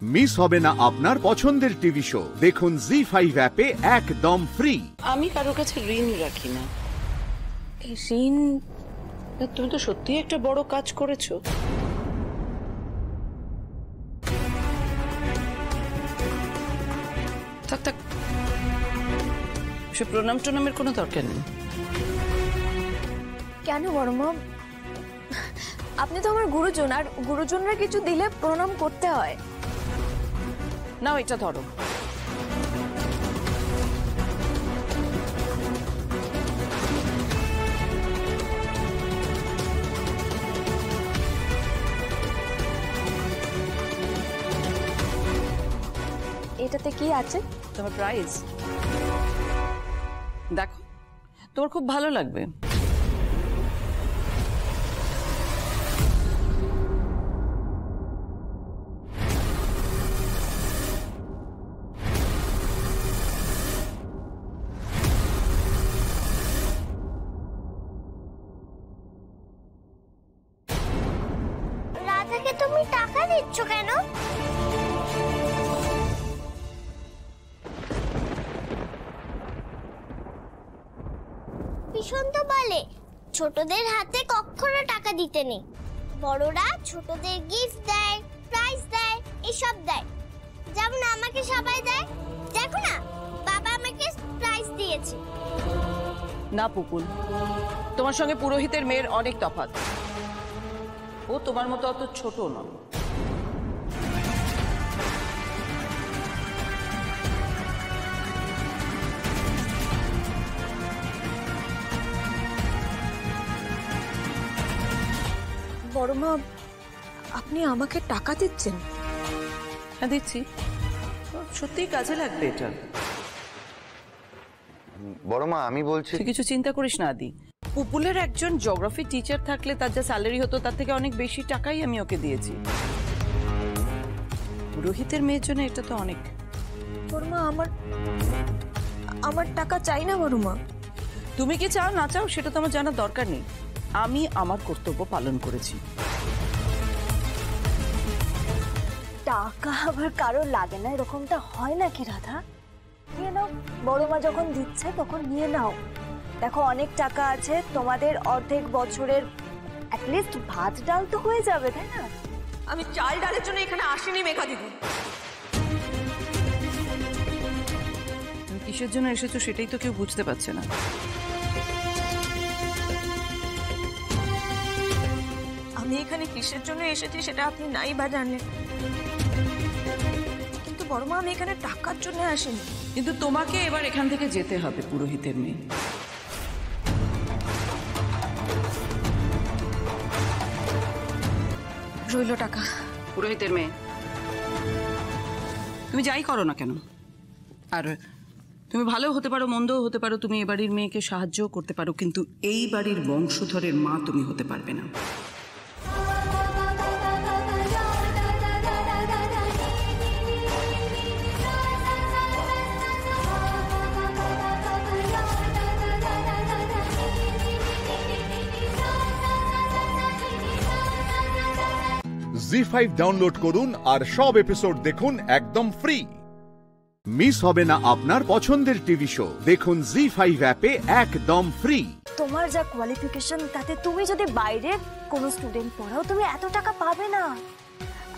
Miss হবে না আপনার পছন্দের টিভি শো। দেখুন জি5 অ্যাপে একদম ফ্রি। আমি কারোর কাছে ঋণ রাখি না। এই ঋণ, তুমি তো সত্যি একটা বড় কাজ করেছো। থাক থাক, সে প্রণাম টনামের কোনো দরকার নেই। কেন বড় মা? আপনি তো আমার গুরুজন, আর গুরুজনরা কিছু দিলে প্রণাম করতে হয়। নাও এটা ধরো। এটাতে কি আছে? তোমার প্রাইজ দেখো, তোমার খুব ভালো লাগবে। রাধাকে তুমি টাকা দিচ্ছ কেন? ভীষণ তো বলে ছোটদের হাতে কখনো টাকা দিতে নেই, বড়রা ছোটদের গিফট দেয়, প্রাইজ দেয়, এসব দেয়। যেমন আমাকে সবাই দেয়, দেখো না বাবা আমাকে প্রাইজ দিয়েছে। না পুপুল, তোমার সঙ্গে পুরোহিতের মেয়ের অনেক তফাৎ। ও তোমার মতো অত ছোট নয়। বড় মা, আপনি আমাকে টাকা দিচ্ছেন? হ্যাঁ দিচ্ছি, সত্যিই কাজে লাগবে এটা। বড় মা আমি বলছি, তুই কিছু চিন্তা করিস না আদি। পুপুলের একজন জিওগ্রাফি টিচার থাকলে তার যা স্যালারি হতো তার থেকে অনেক বেশি টাকাই আমি ওকে দিয়েছি। পুরোহিতের মেয়ের জন্য এটা তো অনেক। বড় মা, আমার টাকা চাই না বড় মা। তুমি কি চাও না চাও সেটা তো আমার জানার দরকার নেই। আমি আমার কর্তব্য পালন করেছি। টাকা আবার কারোর লাগে না, এরকমটা হয় নাকি রাধা? নিয়ে নাও, বড় মা যখন দিচ্ছে তখন নিয়ে নাও। দেখো অনেক টাকা আছে, তোমাদের অর্ধেক বছরের অ্যাটলিস্ট ভাত ডাল তো হয়ে যাবে, তাই না? আমি চাল ডালের জন্য এখানে আসিনি মেঘা দিদি। তুমি কিসের জন্য এসেছো সেটাই তো কেউ বুঝতে পারছে না। আমি এখানে কিসের জন্য এসেছি সেটা আপনি নাই বা জানেন, কিন্তু বড় মা আমি এখানে টাকার জন্য আসিনি। কিন্তু তোমাকে এবার এখান থেকে যেতে হবে পুরোহিতের মেয়ে। রইল টাকা। পুরোহিতের মেয়ে, তুমি যাই করো না কেন, আর তুমি ভালো হতে পারো মন্দও হতে পারো, তুমি এ বাড়ির মেয়েকে সাহায্যও করতে পারো, কিন্তু এই বাড়ির বংশধরের মা তুমি হতে পারবে না। জি5 ডাউনলোড করুন আর সব এপিসোড দেখুন একদম ফ্রি। মিস হবে না আপনার পছন্দের টিভি শো। দেখুন জি5 অ্যাপে একদম ফ্রি। তোমার যা কোয়ালিফিকেশন তাতে তুমি যদি বাইরে কোনো স্টুডেন্ট পড়াও তুমি এত টাকা পাবে না।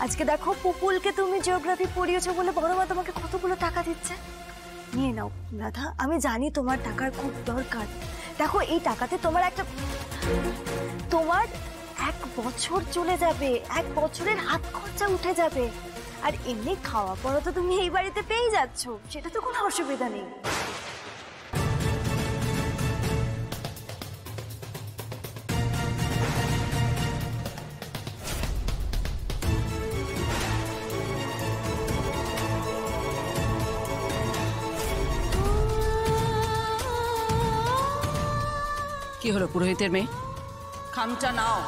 আজকে দেখো পুপুলকে তুমি জিওগ্রাফি পড়িয়েছো বলে বড় মা তোমাকে কতগুলো টাকা দিচ্ছে। নিয়ে নাও রাধা, আমি জানি তোমার টাকার খুব দরকার। দেখো এই টাকাতে তোমার তোমার 1 বছর চলে যাবে, 1 বছরের হাত খরচা উঠে যাবে। আর এমনি খাওয়া পড়া তো তুমি এই বাড়িতে পেয়ে যাচ্ছ, সেটা তো কোনো অসুবিধা নেই। কি হলো পুরোহিতের মেয়ে, খামটা নাও।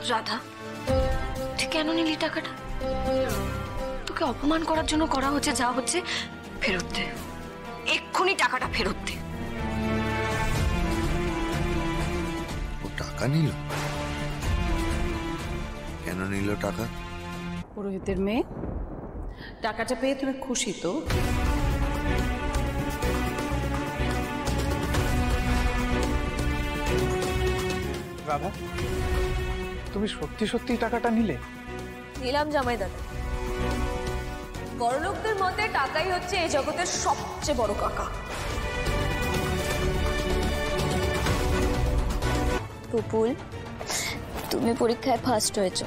রাধা, তুই কেন নিলি টাকাটা? তোকে অপমান করার জন্য করা হচ্ছে, যা হচ্ছে ফেরত দে, এক্ষুনি টাকাটা ফেরত দে। ও টাকা নিল? কেন নিল টাকা? পুরোহিতের মেয়ে, টাকাটা পেয়ে তুমি খুশি তো? রাধা, তুমি সত্যি সত্যি টাকাটা নিলে? নিলাম জামাই দাদা। বড়লোকদের মতে টাকাই হচ্ছে এই জগতের সবচেয়ে বড় কাকা। পুপুল, তুমি পরীক্ষায় ফার্স্ট হয়েছো,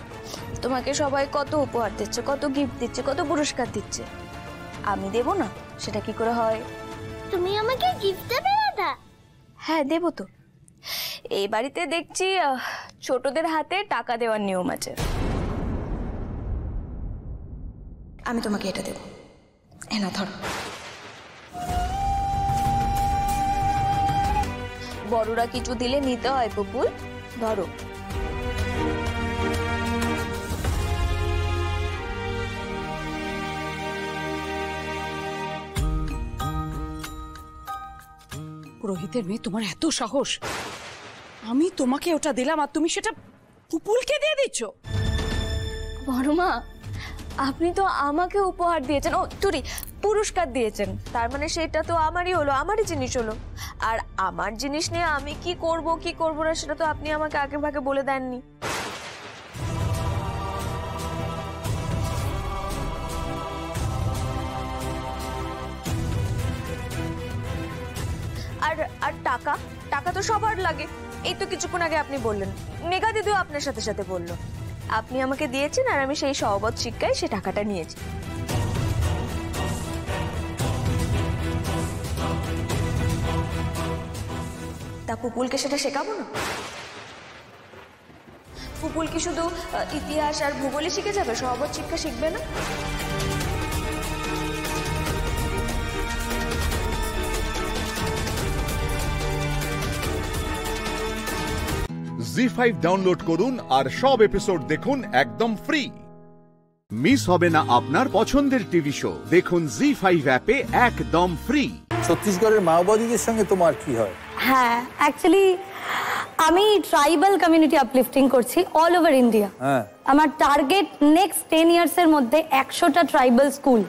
তোমাকে সবাই কত উপহার দিচ্ছে, কত গিফট দিচ্ছে, কত পুরস্কার দিচ্ছে, আমি দেব না? সেটা কি করে হয়? তুমি আমাকে গিফট দেবে দাদা? হ্যাঁ দেব তো। এই বাড়িতে দেখছি ছোটদের হাতে টাকা দেওয়ার নিয়ম আছে। আমি তোমাকে এটা দেব, এ না ধরো। বড়রা কিছু দিলে নিতে হয় পুপুল, ধরো। পুরোহিতের মেয়ে, তোমার এত সাহস! আমি তোমাকে ওটা দিলাম আর তুমি সেটা পুপুলকে দিয়ে দিচ্ছ? বড়মা, আপনি তো আমাকে উপহার দিয়েছেন, ও তুরি পুরস্কার দিয়েছেন, তার মানে সেটা তো আমারই হলো, আমারই জিনিস হলো। আর আমার জিনিস নিয়ে আমি কি করব কি করব না সেটা তো আপনি আমাকে আগে ভাগে বলে দেননি। আর আর টাকা টাকা তো সবার লাগে, এই তো কিছুক্ষণ আগে আপনি বললেন, মেঘা দিদিও আপনার সাথে সাথে বললো। আপনি আমাকে দিয়েছেন আর আমি সেই সহবত শিক্ষায় সে টাকাটা নিয়েছি। তা পুপুলকে সেটা শেখাবো না? পুপুল কি শুধু ইতিহাস আর ভূগোলই শিখে যাবে, সহবত শিক্ষা শিখবে না? জি5 ডাউনলোড করুন আর সব এপিসোড দেখুন একদম ফ্রি। মিস হবে না আপনার পছন্দের টিভি শো, দেখুন জি5 অ্যাপে একদম ফ্রি। ছত্তিশগড়ের মাওবাদীদের সঙ্গে তোমার কি হয়? হ্যাঁ, অ্যাকচুয়ালি আমি ট্রাইবাল কমিউনিটি আপলিফটিং করছি অল ওভার ইন্ডিয়া। আমার টার্গেট নেক্সট 10 ইয়ার্স এর মধ্যে 100টা ট্রাইবাল স্কুল,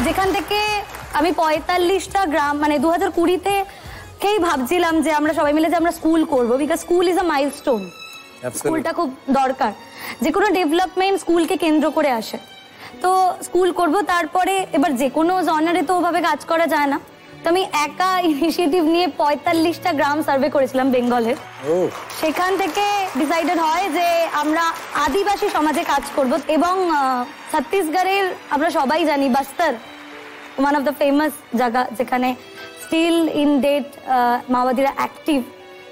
যেখান থেকে আমি 45টা গ্রাম, মানে 2020-তে কেই ভাবছিলাম যে আমরা সবাই মিলে যে আমরা স্কুল করবো, because school is a milestone. স্কুলটা খুব দরকার, যে কোনো ডেভেলপমেন্ট স্কুলকে কেন্দ্র করে আসে। তো স্কুল করব, তারপরে এবার যে কোনো জনারে তো ওভাবে কাজ করা যায় না, তো আমি একা ইনিশিয়েটিভ নিয়ে 45টা গ্রাম সার্ভে করেছিলাম বেঙ্গলের। সেখান থেকে ডিসাইডেড হয় যে আমরা আদিবাসী সমাজে কাজ করব। এবং ছত্তিশগড়ের আমরা সবাই জানি Bastar one of the famous জায়গা, যেখানে স্টিল ইন ডেট মাওবাদীরা অ্যাক্টিভ।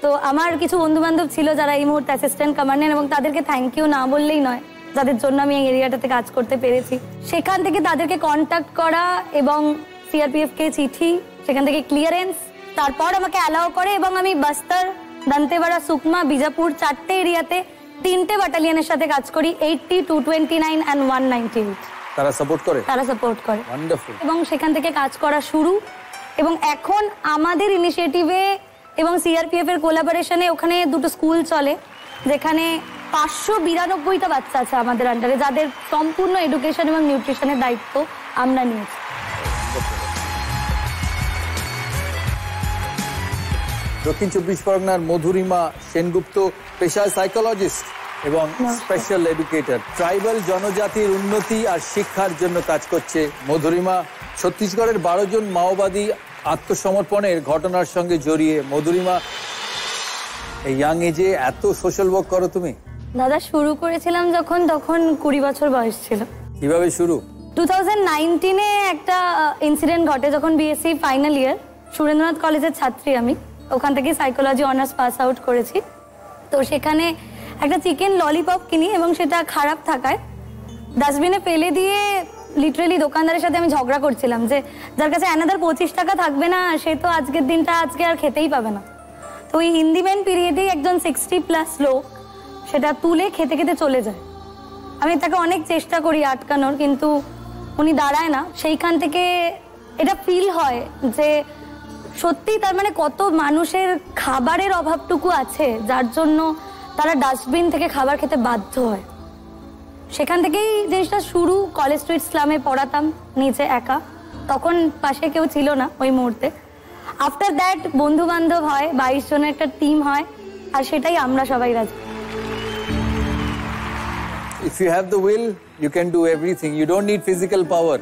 তো আমার কিছু বন্ধু বান্ধব ছিল যারা এই মুহূর্তে অ্যাসিস্ট্যান্ট কমান্ডেন্ট, এবং তাদেরকে থ্যাংক ইউ না বললেই নয়, যাদের জন্য আমি এই এরিয়াটাতে কাজ করতে পেরেছি। সেখান থেকে তাদেরকে কন্ট্যাক্ট করা এবং সিআরপিএফ কে চিঠি, সেখান থেকে ক্লিয়ারেন্স, তারপর আমাকে অ্যালাউ করে এবং আমি বস্তর, দন্তেওয়াড়া, সুকমা, বিজাপুর 4টে এরিয়াতে 3টে ব্যাটালিয়নের সাথে কাজ করি, 80, 229 and 198। তারা সাপোর্ট করে? তারা সাপোর্ট করে। ওয়ান্ডারফুল। এবং সেখান থেকে কাজ করা শুরু, এবং এখন আমাদের ইনিশিয়েটিভে এবং সিআরপিএফ এর কোলাবোরেশনে ওখানে 2টো স্কুল চলে, যেখানে 592টা বাচ্চা আছে আমাদের আন্ডারে, যাদের সম্পূর্ণ এডুকেশন এবং নিউট্রিশনের দায়িত্ব আমরা নিয়েছি। দক্ষিণ 24 পরগনার মধুরিমা সেনগুপ্ত পেশায় সাইকোলজিস্ট এবং স্পেশাল এডুকেটর। ট্রাইবাল জনজাতির উন্নতি আর শিক্ষার জন্য কাজ করছে মধুরিমা। ছত্তিশগড়ের 12 জন মাওবাদী আত্মসমর্পণের ঘটনার সঙ্গে জড়িয়ে মধুরিমা, এই ইয়াং এজে এত সোশ্যাল ওয়ার্ক করো তুমি? দাদা, শুরু করেছিলাম যখন, তখন 20 বছর বয়স ছিল। কিভাবে শুরু? 2019-এ একটা ইনসিডেন্ট ঘটে, যখন বিএসসি ফাইনাল ইয়ার, সুরেন্দ্রনাথ কলেজের ছাত্রী আমি, ওখান থেকে সাইকোলজি অনার্স পাস আউট করেছি। তো সেখানে একটা চিকেন ললিপপ কিনি এবং সেটা খারাপ থাকায় ডাস্টবিনে ফেলে দিয়ে লিটারেলি দোকানদারের সাথে আমি ঝগড়া করছিলাম যে যার কাছে অ্যানাদার 25 টাকা থাকবে না, সে তো আজকের দিনটা আজকে আর খেতেই পাবে না। তো ওই হিন্দি ম্যান পিরিয়ডেই একজন 60+ লোক সেটা তুলে খেতে খেতে চলে যায়। আমি তাকে অনেক চেষ্টা করি আটকানোর, কিন্তু উনি দাঁড়ায় না। সেইখান থেকে এটা ফিল হয় যে সত্যি তার মানে কত মানুষের খাবারের অভাবটুকু আছে যার জন্য তারা ডাস্টবিন থেকে খাবার খেতে বাধ্য হয়। সেখান থেকেই জিনিসটা শুরু। কলেজ স্ট্রিট স্লামে পড়াতাম নিচে একা, তখন পাশে কেউ ছিল না ওই মুহূর্তে। আফটার দ্যাট বন্ধু বান্ধব হয়, 22 জনের একটা টিম হয়, আর সেটাই আমরা সবাই রাজি। If you have the will, you can do everything. You don't need physical power.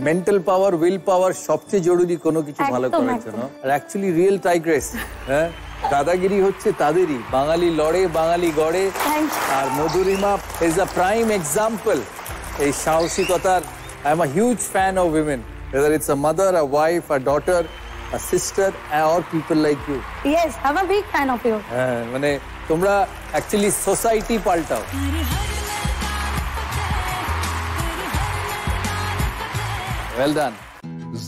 Mental power, will power সবচেয়ে জরুরি কোনো কিছু ভালো করার জন্য। আর অ্যাকচুয়ালি রিয়েল টাইগ্রেস, হ্যাঁ, দাদাগিরি হচ্ছে তাদেরই। বাঙালি লড়ে, বাঙালি গড়ে। আর Madhurima is a prime example এই সাহসিকতার। I am a huge fan of women, whether it's a mother, a wife, a daughter, a sister, or people like you. Yes, I'm a big fan of you. হ্যাঁ, মানে তোমরা actually society পাল্টাও। Well done.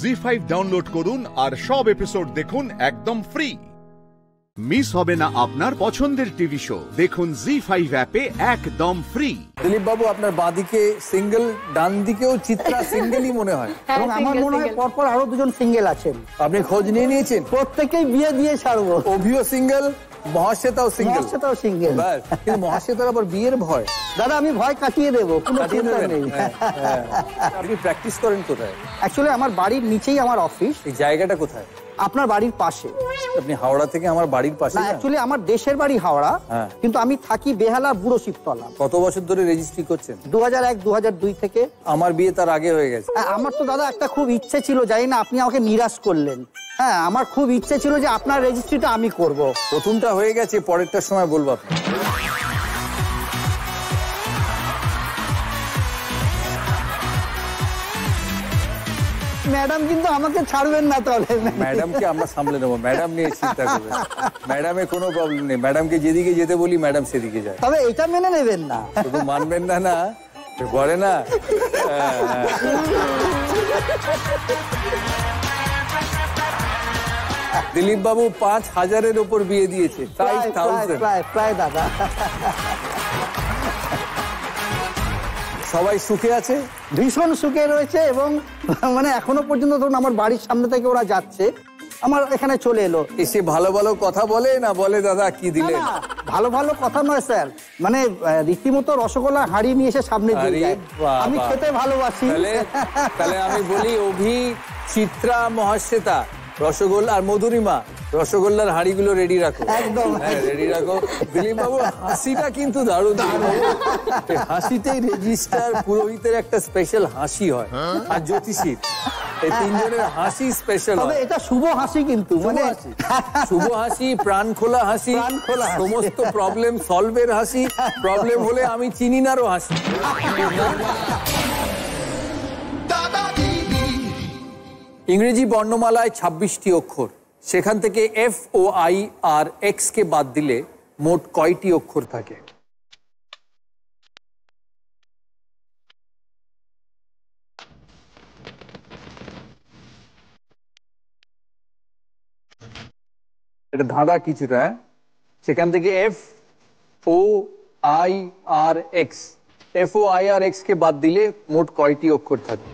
Z5 download করুন আর সব episode দেখুন একদম free. Miss হবে না আপনার পছন্দের টিভি শো, দেখুন Z5 অ্যাপে একদম ফ্রি। দিলীপ বাবু, আপনার বাঁদিকে সিঙ্গেল, ডান দিকেও চিত্রা সিঙ্গেলই মনে হয়। এবং আমার মনে হয় পরপর আরো দুজন সিঙ্গেল আছেন। আপনি খোঁজ নিয়ে নিয়েছেন? প্রত্যেকেই বিয়ে দিয়ে ছাড়বো। অভিও সিঙ্গেল, মহাশ্বেতাও সিঙ্গেল। মহাশ্বেতাও সিঙ্গেল। কিন্তু মহাশ্বেতার আবার বিয়ের ভয়। দাদা আমি ভয় কাটিয়ে দেবো, কোনো চিন্তা নেই। আপনি প্র্যাকটিস করেন কোথায়? অ্যাকচুয়ালি আমার বাড়ির নিচেই আমার অফিস। এই জায়গাটা কোথায়? আপনার বাড়ির পাশে। আপনি হাওড়া থেকে আমার বাড়ির পাশে? না, অ্যাকচুয়ালি আমার দেশের বাড়ি হাওড়া, কিন্তু আমি থাকি বেহালা বুড়ো শিবতলা। কত বছর ধরে রেজিস্ট্রি করছেন? 2001-2002 থেকে। আমার বিয়ে তার আগে হয়ে গেছে। আমার তো দাদা একটা খুব ইচ্ছে ছিল, জানি না আপনি আমাকে নিরাশ করলেন। হ্যাঁ, আমার খুব ইচ্ছে ছিল যে আপনার রেজিস্ট্রিটা আমি করব। প্রথমটা হয়ে গেছে, পরেরটার সময় বলবো আপনি। ম্যাডাম কিন্তু আমাকে ছাড়বেন না তাহলে। ম্যাডামকে আমরা সামলে নেবো, ম্যাডাম নিয়ে চিন্তা করবেন। ম্যাডামে কোনো প্রবলেম নেই, ম্যাডামকে যেদিকে যেতে বলি ম্যাডাম সেদিকে যায়। তবে এটা মেনে নেবেন না। শুধু মানবেন না, না বলে না। দিলীপ বাবু 5000-এর উপর বিয়ে দিয়েছে। 5000 প্রায় দাদা। সবাই সুখে আছে? ভীষণ সুখে রয়েছে। এবং মানে এখনো পর্যন্ত ধরুন আমার বাড়ির সামনে থেকে ওরা যাচ্ছে, আমার এখানে চলে এলো। এসে ভালো ভালো কথা বলে না বলে দাদা কি দিলে? ভালো ভালো কথা নয় স্যার, মানে রীতিমতো রসগোল্লা হাঁড়ি নিয়ে এসে সামনে দিয়ে যায়। আমি খেতে ভালোবাসি। তাহলে আমি বলি, অভি, চিত্রা, মহাশ্বেতা, রসগোল্লা আর মধুরিমা, রসগোল্লার হাঁড়িগুলো রেডি রাখো। একদম রেডি রাখো। দিলীপ বাবু হাসিটা কিন্তু দারুণ। হাসিতেই রেজিস্টার, পুরোহিতের একটা স্পেশাল হাসি হয়, আর জ্যোতিষীর, এই তিনজনের হাসি স্পেশাল হয়। এটা শুভ হাসি, কিন্তু মানে শুভ হাসি, প্রাণ খোলা হাসি, সমস্ত প্রবলেম সলভের হাসি, প্রবলেম হলে আমি চিনি নারও হাসি। ইংরেজি বর্ণমালায় 26টি অক্ষর, সেখান থেকে FOIRX কে বাদ দিলে মোট কয়টি অক্ষর থাকে? এটা ধাঁধা কিছুটা। সেখান থেকে FOIRX কে বাদ দিলে মোট কয়টি অক্ষর থাকে?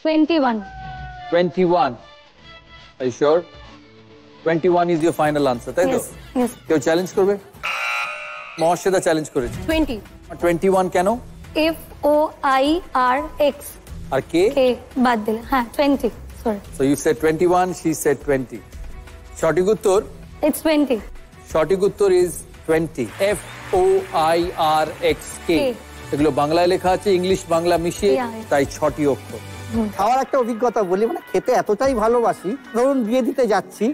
21. 21. Are you sure? 21 is your final answer, তাই তো? Yes. কেউ চ্যালেঞ্জ করবে? মহাশ্বেতা চ্যালেঞ্জ করেছে। 20. 21 কেন? FOIRX. আর কে? কে বাদ দিলে, হ্যাঁ 20. Sorry. So you said 21, she said 20. সঠিক উত্তর? It's 20. সঠিক উত্তর is 20. FOIRX K. এগুলো বাংলায় লেখা আছে, ইংলিশ বাংলা মিশিয়ে, তাই 6টি অক্ষর। খাওয়ার একটা অভিজ্ঞতা বলি, মানে খেতে এতটাই ভালোবাসি, ধরুন বিয়ে দিতে যাচ্ছি,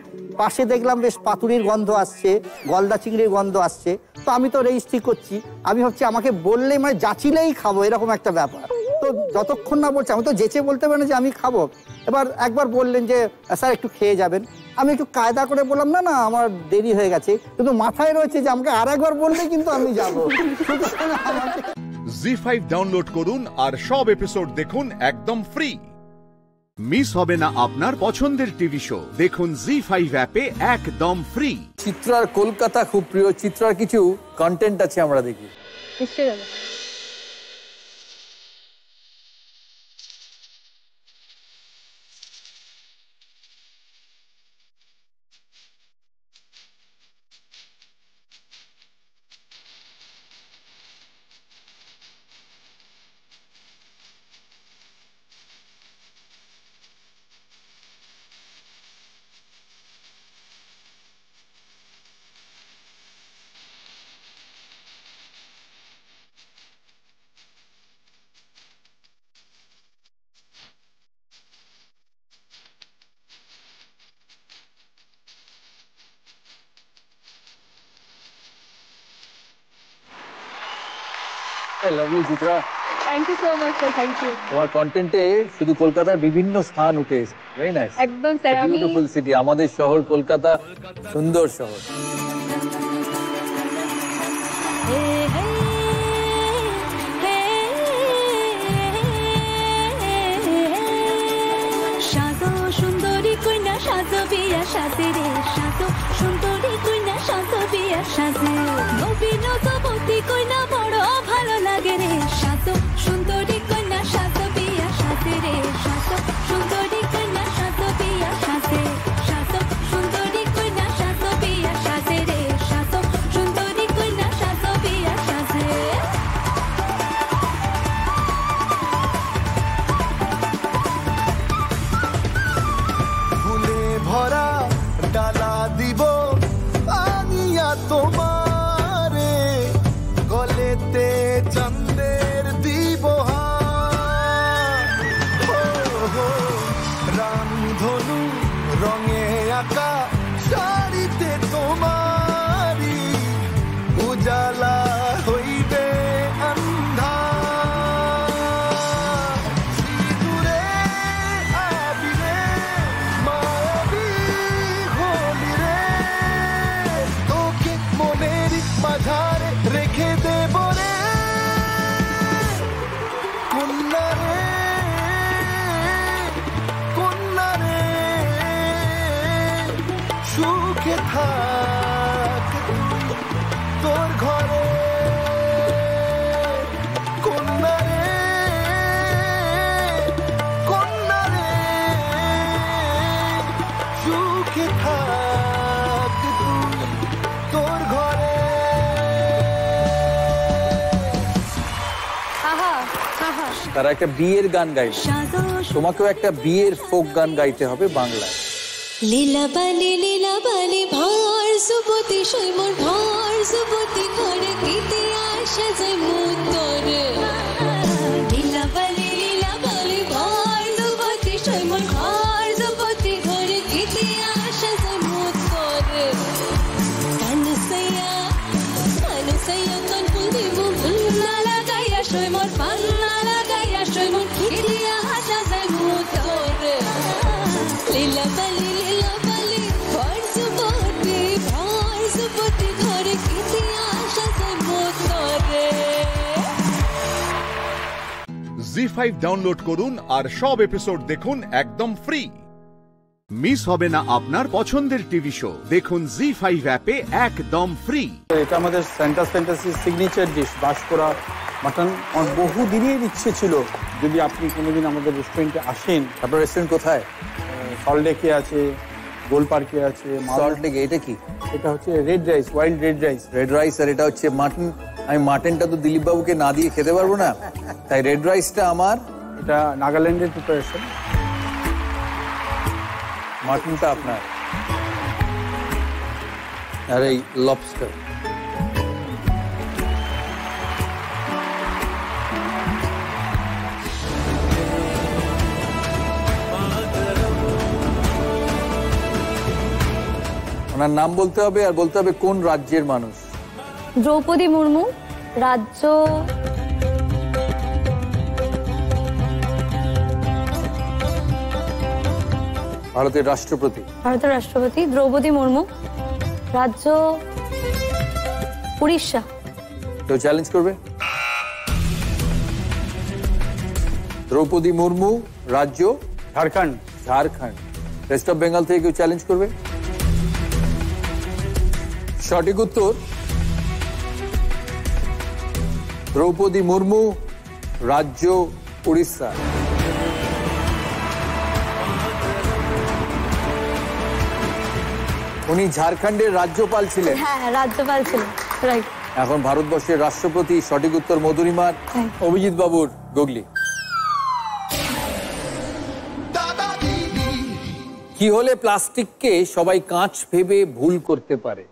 পাশে দেখলাম বেশ পাতুরির গন্ধ আসছে, গলদা চিংড়ির গন্ধ আসছে, তো আমি তো রেজিস্ট্রি করছি, আমি ভাবছি আমাকে বললেই মানে যাচিলেই খাবো, এরকম একটা ব্যাপার। তো যতক্ষণ না বলছে, আমি তো যেচে বলতে পারি না যে আমি খাবো। এবার একবার বললেন যে স্যার একটু খেয়ে যাবেন, আমি একটু কায়দা করে বললাম না না আমার দেরি হয়ে গেছে, কিন্তু মাথায় রয়েছে যে আমাকে আর একবার বললে কিন্তু আমি যাবো। Z5 ডাউনলোড করুন আর সব এপিসোড দেখুন একদম ফ্রি। মিস হবে না আপনার পছন্দের টিভি শো, দেখুন জি5 অ্যাপে একদম ফ্রি। চিত্রার কলকাতা খুব প্রিয়, চিত্রার কিছু কন্টেন্ট আছে আমরা দেখি। নিশ্চয়ই দাদা। Chitra, thank you so much sir, thank you. তোমার কন্টেন্টে শুধু কলকাতার বিভিন্ন স্থান উঠে এসেছে। Very nice. একদম স্যার, আমি বিউটিফুল সিটি, আমাদের শহর কলকাতা, সুন্দর শহর। সাজো সুন্দরী কন্যা সাজো বিয়া সাজে রে, সাজো সুন্দরী কন্যা সাজো বিয়া সাজে, নবীন যুবতী কন্যা বড় ভালো লাগে রে, সাজো সুন্দরী কন্যা সাজো বিয়া সাজে রে, সাজো সুন্দরী কন্যা সাজো বিয়া সাজে, সাজো সুন্দরী কন্যা সাজো বিয়া সাজে রে, সাজো সুন্দরী কন্যা সাজো বিয়া সাজে। ফুলে ভরা ডালা দিব আনিয়া তোমারে, গলেতে চন্দের দিব রামধনু রঙে আঁকা শাড়িতে তোমারি, উজালা হইবে আন্ধা, সিঁদুরে আবিরে মায়াবী হলি রে, তোকে মনের মাঝারে রেখে দেব রে, কন্যা রে কন্যা রে, সুখে থাক তোর ঘরে, কন্যা রে কন্যা রে, সুখে থাক তোর ঘরে। আহা আহা। তারা একটা বিয়ের গান গাইবে, তোমাকেও একটা বিয়ের ফোক গান গাইতে হবে বাংলায়। লীলা বালি ভর সুবতি সৈমর ভর সুবতি করে গীতে আশা যায় মুতরে, লীলা বালি ভর সুবতি সৈমর ভর সুবতি করে গীতে আশা যায় মুতরে, কানসাইয়া কান পুদিব ভুলনা লাগাইয়া সৈমর পান্না লাগাইয়া সৈমর গীতে আশা যায় মুতরে, লীলা বালি ভর সুবতি ঘরে গীতে আশা যায় মুতরে। জি5 ডাউনলোড করুন আর সব এপিসোড দেখুন একদম ফ্রি। মিস হবে না আপনার পছন্দের টিভি শো, দেখুন জি5 অ্যাপে একদম ফ্রি। এটা আমাদের সেন্টার ফ্যান্টাসির সিগনেচার ডিশ, বাঁশকোড়া মাটন। আমার বহু দিনের ইচ্ছে ছিল যদি আপনি কোনোদিন আমাদের রেস্টুরেন্টে আসেন। আপনার রেস্টুরেন্ট কোথায়? সল্টলেকে আছে, গোল পার্কে আছে। সল্টলেকে। এটা কি? এটা হচ্ছে red rice, wild red rice. Red rice, আর এটা হচ্ছে মাটন। আমি মাটনটা তো দিলীপ বাবুকে না দিয়ে খেতে পারবো না, তাই রেড রাইসটা আমার। এটা নাগাল্যান্ডের প্রিপারেশন, মাটনটা আপনার, আর এই লবস্টার। ওনার নাম বলতে হবে, আর বলতে হবে কোন রাজ্যের মানুষ। দ্রৌপদী মুর্মু, রাজ্য ভারতের রাষ্ট্রপতি। ভারতের রাষ্ট্রপতি দ্রৌপদী মুর্মু, রাজ্য উড়িষ্যা। কেউ চ্যালেঞ্জ করবে? দ্রৌপদী মুর্মু, রাজ্য ঝাড়খণ্ড। ঝাড়খণ্ড। ওয়েস্ট অফ বেঙ্গল থেকে কেউ চ্যালেঞ্জ করবে? সঠিক উত্তর দ্রৌপদী মুর্মু, রাজ্য উড়িষ্যা। উনি ঝাড়খণ্ডের রাজ্যপাল ছিলেন। হ্যাঁ রাজ্যপাল ছিলেন, রাইট। এখন ভারতবর্ষের রাষ্ট্রপতি। সঠিক উত্তর মধুরিমার। অভিজিৎ বাবুর গুগলি। কি হলে প্লাস্টিককে সবাই কাঁচ ভেবে ভুল করতে পারে?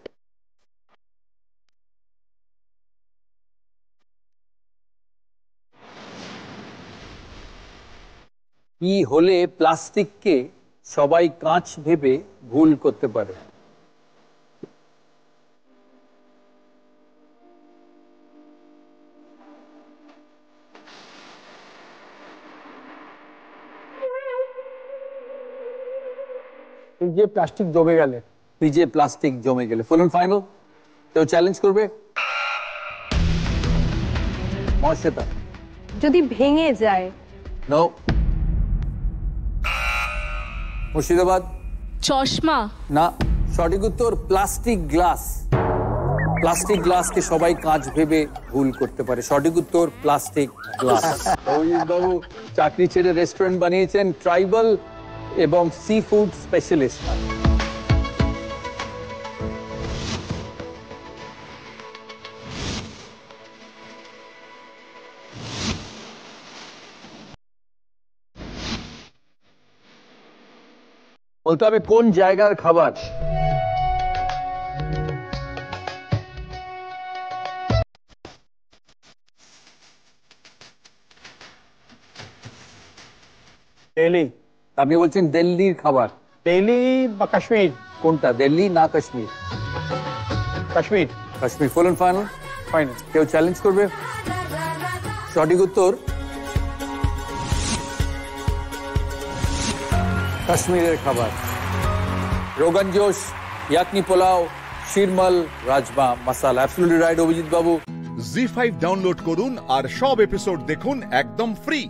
কি হলে প্লাস্টিককে সবাই কাঁচ ভেবে ভুল করতে পারে? ফ্রিজে প্লাস্টিক জমে গেলে। ফ্রিজে প্লাস্টিক জমে গেলে। Full and final? কেউ চ্যালেঞ্জ করবে? মর্ষিতা। যদি ভেঙে যায়। নো। মুর্শিদাবাদ। চশমা। না। সঠিক উত্তর প্লাস্টিক গ্লাস। প্লাস্টিক গ্লাসকে সবাই কাঁচ ভেবে ভুল করতে পারে। সঠিক উত্তর প্লাস্টিক গ্লাস। অভিজিৎ বাবু চাকরি ছেড়ে রেস্টুরেন্ট বানিয়েছেন, ট্রাইবাল এবং সি ফুড স্পেশালিস্ট। বলতে হবে কোন জায়গার খাবার? দিল্লি। আপনি বলছেন দিল্লির খাবার। দিল্লি বা কাশ্মীর? কোনটা, দিল্লি না Kashmir? Kashmir. Kashmir. Full and final? Final. কেউ চ্যালেঞ্জ করবে? সঠিক উত্তর কাশ্মীরের খাবার। রোগান জোশ, ইয়াকনি পোলাও, শিরমাল, রাজমা মাসালা। অ্যাবসলিউটলি রাইট অভিজিৎ বাবু। জি5 ডাউনলোড করুন আর সব এপিসোড দেখুন একদম ফ্রি।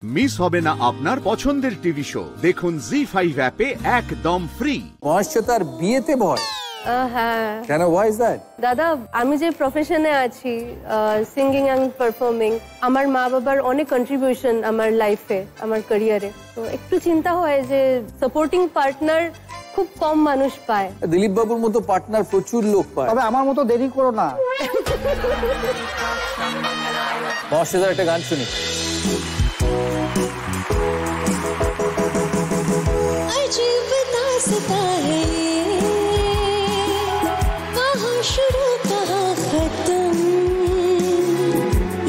মিস হবে না আপনার পছন্দের টিভি শো। দেখুন জি5 অ্যাপে একদম ফ্রি। মহেশ্বেতার বিয়েতে ভয় হ্যাঁ। কেন? Why is that? দাদা আমি যে প্রফেশনে আছি, সিঙ্গিং অ্যান্ড পারফর্মিং, আমার মা বাবার অনেক কন্ট্রিবিউশন আমার লাইফে, আমার ক্যারিয়ারে। তো একটু চিন্তা হয় যে সাপোর্টিং পার্টনার খুব কম মানুষ পায়। দিলীপ বাবুর মতো পার্টনার প্রচুর লোক পায়। তবে আমার মতো দেরি করো না। মহেশ্বেতার একটা গান শুনি। अजीब दास्ता है कहाँ शुरू कहाँ खत्म,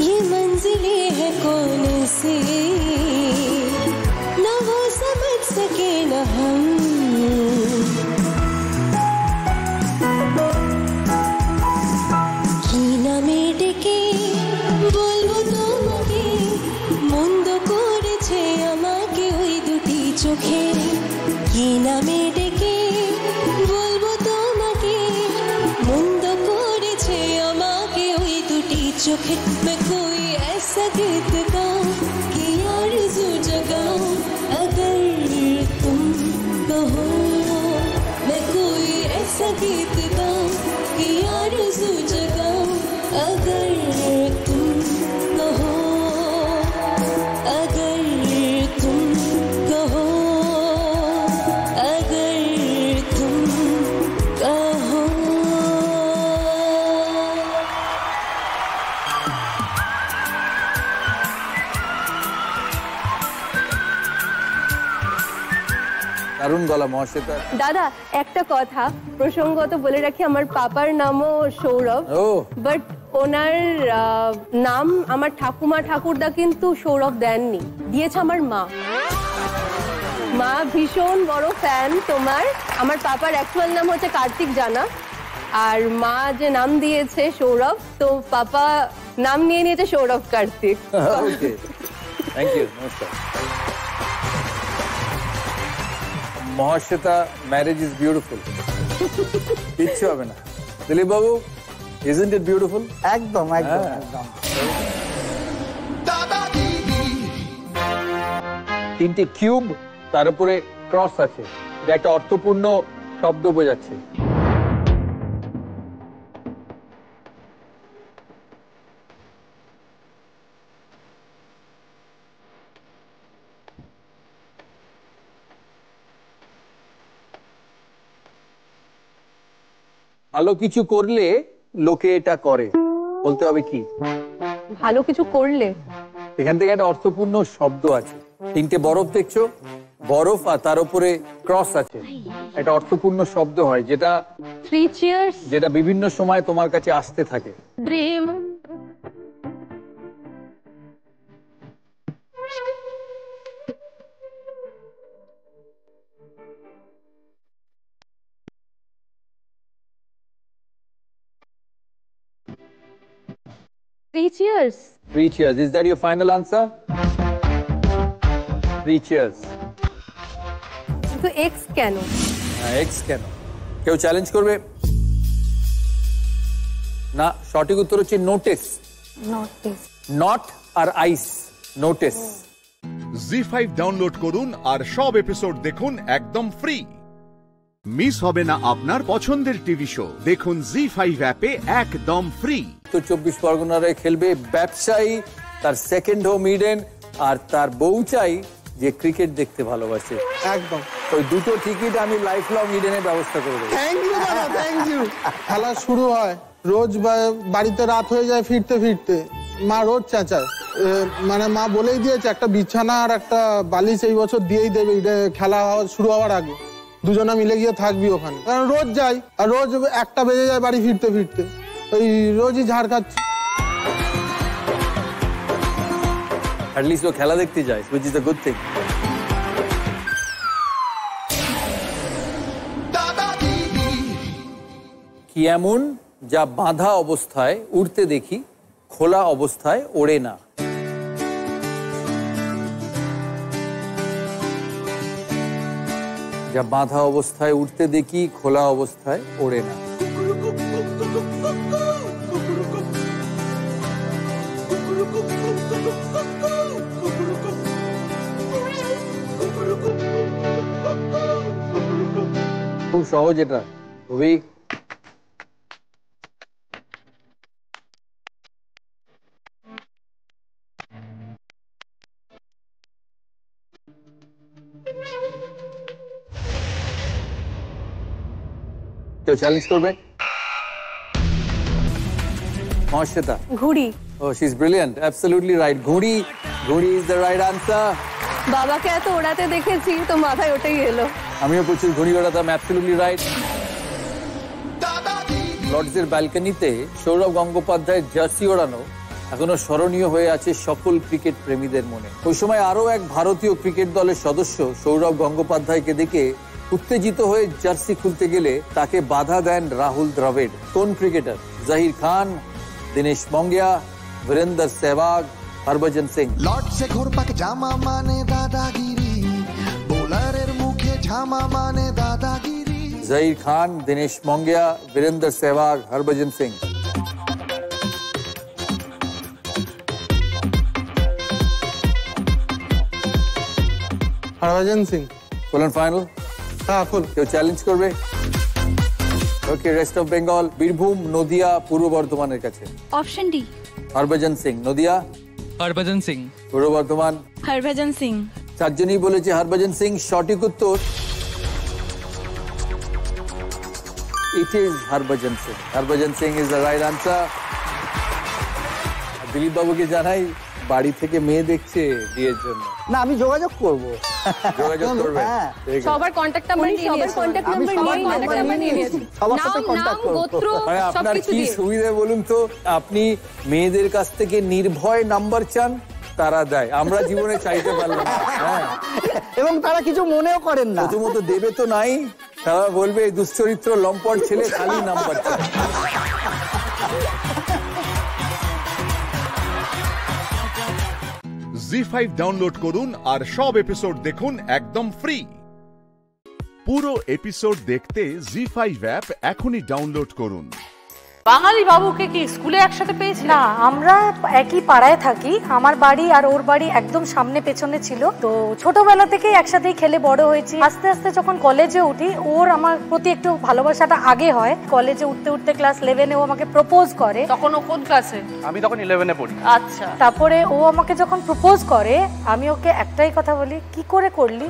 ये मंजिलें है कौन सी न वो समझ सके न हम। की न मेडके बोलबो তোমাকে মন্দ করেছে আমাকে ওই দুটি চোখে। কি নামে ডেকে বলবো তোমাকে মন্দ করেছে আমাকে ওই দুটি চোখে। मैं कोई ऐसा गीत गाऊं कि आरज़ू जगाऊं अगर तुम कहो। मैं कोई ऐसा गीत गाऊं कि आरज़ू जगाऊं अगर तुम कहो। अगर तुम कहो, अगर तुम कहो। দারুণ গলা মহেশ্বেতার। দাদা একটা কথা প্রসঙ্গত বলে রাখি, আমার পাপার নামও সৌরভ, বাট ওনার নাম আমার ঠাকুমা ঠাকুরদা কিন্তু সৌরভ দেননি, দিয়েছে আমার মা। মা ভীষণ বড় ফ্যান তোমার। আমার পাপার অ্যাকচুয়াল নাম হচ্ছে কার্তিক জানা, আর মা যে নাম দিয়েছে সৌরভ, তো পাপা নাম নিয়ে নিয়েছে সৌরভ কার্তিক। ওকে, থ্যাংক ইউ, নমস্কার। Mahasweta, marriage is beautiful. কিচ্ছু হবে না। দিলীপ বাবু, ইজন্ট ইট বিউটিফুল? একদম একদম একদম। তিনটে কিউব, তার উপরে ক্রস আছে, এটা একটা অর্থপূর্ণ শব্দ বোঝাচ্ছে। ভালো কিছু করলে লোকে এটা করে, বলতে হবে কি? ভালো কিছু করলে, এখান থেকে একটা অর্থপূর্ণ শব্দ আছে। তিনটে বরফ দেখছো, বরফ আর তার উপরে ক্রস আছে, একটা অর্থপূর্ণ শব্দ হয়, যেটা 3 cheers, যেটা বিভিন্ন সময় তোমার কাছে আসতে থাকে। dream, 3 cheers. 3 cheers. Is that your final answer? 3 cheers. কিন্তু এক্স কেন? এক্স কেন? কেউ চ্যালেঞ্জ করবে? না, সঠিক উত্তর হচ্ছে নোটিস। নোটিস। নট আর আইস, নোটিস। জি5 ডাউনলোড করুন আর সব এপিসোড দেখুন একদম ফ্রি। মিস হবে না আপনার পছন্দের টিভি শো, দেখুন জি5 অ্যাপে একদম ফ্রি। তো 24 পরগনারে খেলবে ব্যবসায়ী, তার সেকেন্ড হোম ইডেন, আর তার বউ চাই যে ক্রিকেট দেখতে ভালোবাসে। একদম। ওই দুটো টিকিট আমি লাইফ লং ইডেনের ব্যবস্থা করে দেবো। থ্যাংক ইউ দাদা, থ্যাংক ইউ। খেলা শুরু হয়, রোজ বাড়িতে রাত হয়ে যায় ফিরতে ফিরতে, মা রোজ চেঁচায়, মানে মা বলেই দিয়েছে একটা বিছানা আর একটা বালিশ এই বছর দিয়েই দেবে খেলা শুরু হওয়ার আগে, দুজনে মিলে গিয়ে থাকবি ওখানে। কারণ রোজ যাই আর রোজ 1টা বেজে যায় বাড়ি ফিরতে ফিরতে, ওই রোজই ঝাড় খাচ্ছি। At least ও খেলা দেখতে যায়, which is a good thing. কি এমন যা বাঁধা অবস্থায় উড়তে দেখি, খোলা অবস্থায় ওড়ে না? যা বাঁধা অবস্থায় উড়তে দেখি, খোলা অবস্থায় ওড়ে না। খুব সহজ এটা, খুবই। কেউ চ্যালেঞ্জ করবে? মহাশ্বেতা। ঘুড়ি। Oh, she's brilliant. Absolutely right. ঘুড়ি, ঘুড়ি is the right answer. বাবাকে এত ওড়াতে দেখেছি তো মাথায় ওটাই এলো। আমিও প্রচুর ঘুড়ি ওড়াতাম, absolutely right. লর্ডসের ব্যালকনিতে সৌরভ গঙ্গোপাধ্যায়ের জার্সি ওড়ানো এখনো স্মরণীয় হয়ে আছে সকল ক্রিকেট প্রেমীদের মনে। ওই সময় আরো এক ভারতীয় ক্রিকেট দলের সদস্য সৌরভ গঙ্গোপাধ্যায়কে দেখে উত্তেজিত হয়ে জার্সি খুলতে গেলে তাকে বাধা দেন রাহুল দ্রাবিড়। কোন ক্রিকেটার? জাহির খান, দিনেশ মঙ্গিয়া, वीरेंद्र सहवाग, हरभजन सिंह। लॉर्ड से घोरपाक जामा माने दादागिरी, बोलारेर मुखे झामा माने Dadagiri. Zaheer Khan, Dinesh Mongia, Virender Sehwag, Harbhajan Singh. Harbhajan Singh. Full and final? हाँ फुल। क्यों चैलेंज करबे? Okay, rest of Bengal, Birbhum, Nadia, पूर्व बर्धमानेर काছে। Option D. हरभजन सिंह। नदिया? हरभजन सिंह। पूर्व बर्धमान? हरभजन सिंह। চারজনই বলেছে হরভজন সিং। সঠিক উত্তর it is Harbhajan Singh. Harbhajan Singh is the right answer. Dilip বাবুকে জানাই বাড়ি থেকে মেয়ে দেখছে বিয়ের জন্য। না, আমি যোগাযোগ করব। যোগাযোগ করবে? সবার কন্টাক্ট নাম্বার নিয়ে নিয়েছি। সবার কন্টাক্ট নাম্বার নিয়ে নিয়েছি। সবার সাথে কন্টাক্ট করব। গোত্র মানে আপনার কি সুবিধা বলুন তো? আপনি মেয়েদের কাছ থেকে নির্ভয় নাম্বার চান, তারা দেয়। আমরা জীবনে চাইতে পারলাম না। হ্যাঁ, এবং তারা কিছু মনেও করেন না। প্রথমত দেবে তো নাই, তারা বলবে দুশ্চরিত্র লম্পট ছেলে, খালি নাম্বার চায়। জি5 ডাউনলোড করুন আর সব এপিসোড দেখুন একদম ফ্রি। পুরো এপিসোড দেখতে জি5 অ্যাপ এখনই ডাউনলোড করুন। বাঙালি বাবুকে কি স্কুলে একসাথে পেয়েছি? না, আমরা একই পাড়ায় থাকি। আমার বাড়ি আর ওর বাড়ি একদম সামনে পেছনে ছিল, তো ছোটবেলা থেকেই একসাথেই খেলে বড় হয়েছি। আস্তে আস্তে যখন কলেজে উঠি, ওর আমার প্রতি একটু ভালোবাসাটা আগে হয়। কলেজে উঠতে উঠতে ক্লাস 11-এ ও আমাকে প্রপোজ করে। তখন ও কোন ক্লাসে? আমি তখন 11-এ পড়ি। আচ্ছা। তারপরে ও আমাকে যখন প্রপোজ করে, আমি ওকে একটাই কথা বলি, কি করে করলি,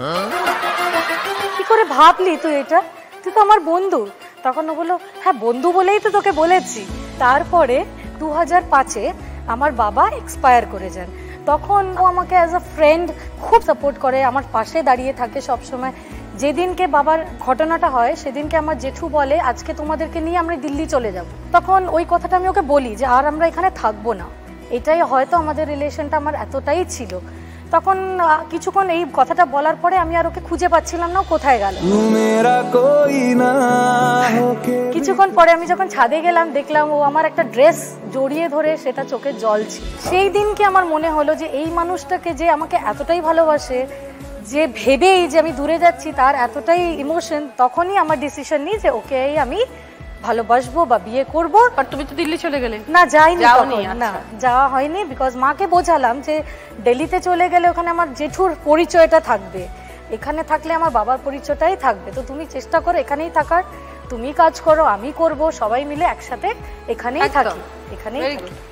কি করে ভাবলি তুই এটা, তুই তো আমার বন্ধু। তখন ও বললো, হ্যাঁ বন্ধু বলেই তো তোকে বলেছি। তারপরে 2005-এ আমার বাবা এক্সপায়ার করে যান। তখন ও আমাকে অ্যাজ আ ফ্রেন্ড খুব সাপোর্ট করে, আমার পাশে দাঁড়িয়ে থাকে সব সময়। যেদিনকে বাবার ঘটনাটা হয় সেদিনকে আমার জেঠু বলে, আজকে তোমাদেরকে নিয়ে আমরা দিল্লি চলে যাব। তখন ওই কথাটা আমি ওকে বলি যে আর আমরা এখানে থাকবো না। এটাই হয়তো আমাদের রিলেশনটা আমার এতটাই ছিল। তখন কিছুক্ষণ এই কথাটা বলার পরে আমি আর ওকে খুঁজে পাচ্ছিলাম না কোথায় গেল। কিছুক্ষণ পরে আমি যখন ছাদে গেলাম, দেখলাম ও আমার একটা ড্রেস জড়িয়ে ধরে সেটা চোখে জল ছিল। সেই দিনকে আমার মনে হলো যে এই মানুষটাকে যে আমাকে এতটাই ভালোবাসে, যে ভেবেই যে আমি দূরে যাচ্ছি তার এতটাই ইমোশন, তখনই আমার ডিসিশন নিই যে ওকে আমি ভালোবাসবো বা বিয়ে করবো। আর তুমি তো দিল্লি চলে গেলে? না, যাইনি, না যাওয়া হয়নি। বিকজ মাকে বোঝালাম যে দিল্লিতে চলে গেলে ওখানে আমার জেঠুর পরিচয়টা থাকবে, এখানে থাকলে আমার বাবার পরিচয়টাই থাকবে। তো তুমি চেষ্টা করো এখানেই থাকার, তুমি কাজ করো, আমি করব, সবাই মিলে একসাথে এখানেই থাকি।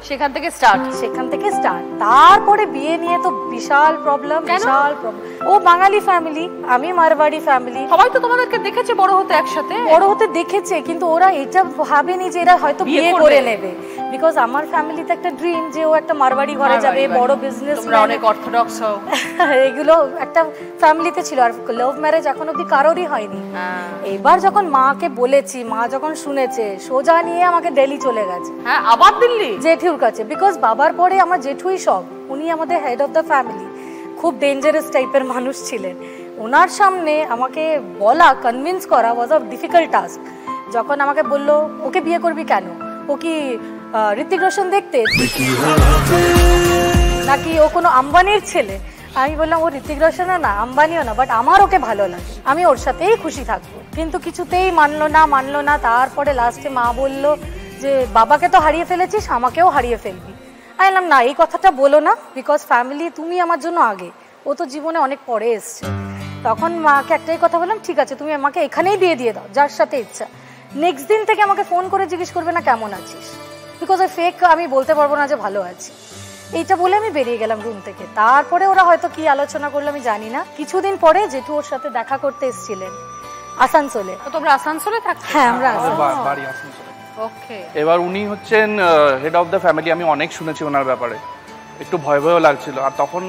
সেখান থেকে স্টার্ট। তারপরে বিয়ে নিয়ে তো বিশাল প্রবলেম। ও বাঙালি ফ্যামিলি, আমি মারওয়াড়ি ফ্যামিলি। সবাই তো তোমাদেরকে দেখেছে বড় হতে, একসাথে বড় হতে দেখেছে, কিন্তু ওরা এটা ভাবেনি যে এরা হয়তো বিয়ে করে নেবে। বিকজ আমার ফ্যামিলিতে একটা ড্রিম যে ও একটা মারওয়াড়ি ঘরে যাবে, বড় বিজনেস, অনেক অর্থোডক্স হও, এগুলো একটা ফ্যামিলিতে ছিল। আর লাভ ম্যারেজ এখন অব্দি কারোরই হয়নি। এবার যখন মাকে বলেছি, মা যখন শুনেছে, সোজা নিয়ে আমাকে দিল্লি চলে গেছে। হ্যাঁ, আবার দিল্লি? জেঠুর কাছে। বিকজ বাবার পরে আমার জেঠুই সব, উনি আমাদের হেড অফ দ্য ফ্যামিলি। খুব ডেঞ্জারাস টাইপের মানুষ ছিলেন। ওনার সামনে আমাকে বলা, কনভিন্স করা ওয়াজ আ ডিফিকাল্ট টাস্ক। যখন আমাকে বললো ওকে বিয়ে করবি কেন, ও কি ঋতিক রোশন দেখতে নাকি ও কোনো আম্বানির ছেলে, আমি বললাম ও ঋতিক রোশনও না, আম্বানিও না, বাট আমার ওকে ভালো লাগে, আমি ওর সাথেই খুশি থাকবো। কিন্তু কিছুতেই মানলো না। তারপরে লাস্টে মা বললো যে বাবাকে তো হারিয়ে ফেলেছিস, আমাকেও হারিয়ে ফেলবি। আমি বললাম না, এই কথাটা বলো না, বিকজ ফ্যামিলি, তুমি আমার জন্য আগে, ও তো জীবনে অনেক পরে এসছে। তখন মাকে একটাই কথা বললাম, ঠিক আছে তুমি আমাকে এখানেই দিয়ে দাও, যার সাথে ইচ্ছা। নেক্সট দিন থেকে আমাকে ফোন করে জিজ্ঞেস করবে না কেমন আছিস, বিকজ ওই ফেক আমি বলতে পারবো না যে ভালো আছি। এইটা বলে আমি বেরিয়ে গেলাম রুম থেকে। তারপরে ওরা হয়তো কি আলোচনা করলো আমি জানি না। কিছুদিন পরে জেঠু ওর সাথে দেখা করতে এসেছিলেন আসানসোলে। তো তোমরা আসানসোলে থাকো? হ্যাঁ, আমরা বাড়ি আসানসোলে। ওকে। এবার উনি হচ্ছেন হেড অফ দ্য ফ্যামিলি। আমি অনেক শুনেছি ওনার ব্যাপারে, একটু ভয়ও লাগছিল। আর তখন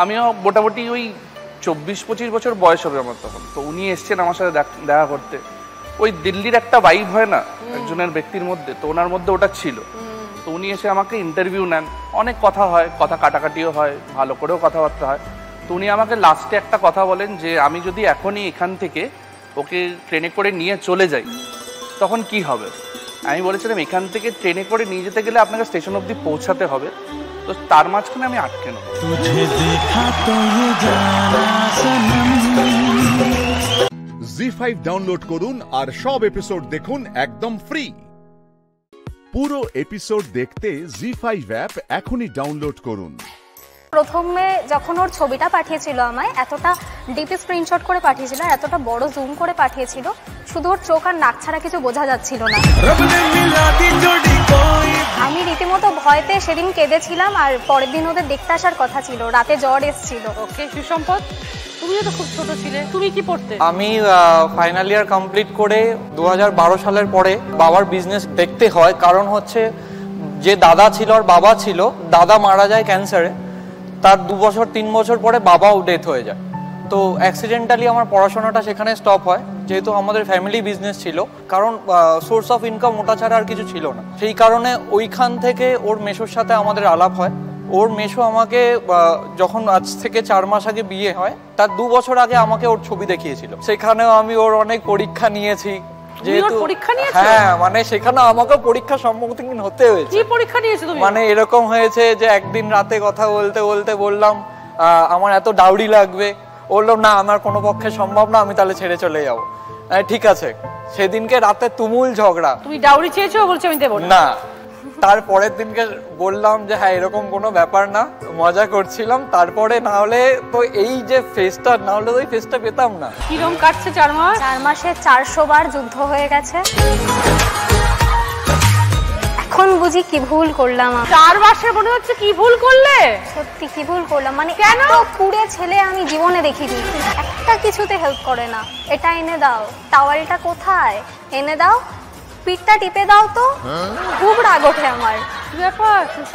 আমিও মোটামুটি ওই 24-25 বছর বয়স হবে আমার তখন। তো উনি এসছেন আমার সাথে দেখা করতে। ওই দিল্লির একটা ভাইব হয় না একজনের ব্যক্তির মধ্যে, তো ওনার মধ্যে ওটা ছিল। তো উনি এসে আমাকে ইন্টারভিউ নেন, অনেক কথা হয়, কথা কাটাকাটিও হয়, ভালো করেও কথাবার্তা হয়। তো উনি আমাকে লাস্টে একটা কথা বলেন যে আমি যদি এখনই এখান থেকে ওকে ট্রেনে করে নিয়ে চলে যাই তখন কি হবে। আমি বলেছিলাম এখান থেকে ট্রেনে করে নিয়ে যেতে গেলে আপনাকে স্টেশন অবধি পৌঁছাতে হবে, তো তার মাঝখানে আমি আটকে নেব। জি5 ডাউনলোড করুন আর সব এপিসোড দেখুন একদম ফ্রি। পুরো এপিসোড দেখতে জি5 অ্যাপ এখনই ডাউনলোড করুন। প্রথমে যখন ওর ছবিটা পাঠিয়েছিল আমায়, এতটা ডিপ স্ক্রিনশট করে পাঠিয়েছিল, এতটা বড় জুম করে পাঠিয়েছিল, শুধু ওর চোখ আর নাক ছাড়া কিছু বোঝা যাচ্ছিল না। আমি রীতিমতো ভয়তে সেদিন কেঁদেছিলাম। আর পরের দিন ওদের দেখতে আসার কথা ছিল, রাতে জ্বর এসেছিল। ওকে, সুসম্পদ, তুমিও তো খুব ছোট ছিলে, তুমি কি পড়তে? আমি ফাইনাল ইয়ার কমপ্লিট করে 2012 সালের পরে বাবার বিজনেস দেখতে হয়। কারণ হচ্ছে যে দাদা ছিল আর বাবা ছিল, দাদা মারা যায় ক্যান্সারে, তার 2-3 বছর পরে বাবাও ডেথ হয়ে যায়। তো অ্যাক্সিডেন্টালি আমার পড়াশোনাটা সেখানে স্টপ হয়, যেহেতু আমাদের ফ্যামিলি বিজনেস ছিল। কারণ সোর্স অফ ইনকাম ওটা ছাড়া আর কিছু ছিল না। সেই কারণে ওইখান থেকে ওর মেসোর সাথে আমাদের আলাপ হয়। ওর মেসো আমাকে যখন আজ থেকে 4 মাস আগে বিয়ে হয়, তার 2 বছর আগে আমাকে ওর ছবি দেখিয়েছিল। সেখানেও আমি ওর অনেক পরীক্ষা নিয়েছি। হ্যাঁ, মানে সেখানে আমাকে পরীক্ষার সম্মুখীন হতে হয়েছে। কি পরীক্ষা নিয়েছো তুমি? মানে এরকম হয়েছে যে একদিন রাতে কথা বলতে বলতে বললাম আমার এত ডাউরি লাগবে, বললো না আমার কোনো পক্ষে সম্ভব না, আমি তাহলে ছেড়ে চলে যাবো। ঠিক আছে। সেদিনকে রাতে তুমুল ঝগড়া। তুমি ডাউরি চেয়েছো? বলছো আমি দেবো না। তারপরের দিনকে বললাম যে হ্যাঁ এরকম কোনো ব্যাপার না, মজা করছিলাম। তারপরে না হলে তো এই যে ফেসটা, না হলে তো এই ফেসটা পেতাম না। কিরকম কাটছে 4 মাস? 4 মাসে 400 বার যুদ্ধ হয়ে গেছে। এখন বুঝি কি ভুল করলাম। 4 মাসে মনে হচ্ছে কি ভুল করলে? সত্যি কি ভুল করলাম, মানে কেন কুড়ে ছেলে আমি জীবনে দেখিনি, একটা কিছুতে হেল্প করে না। এটা এনে দাও, টাওয়ালটা কোথায়, এনে দাও, পিঠটা টিপে দাও তো। খুব রাগ ওঠে আমার।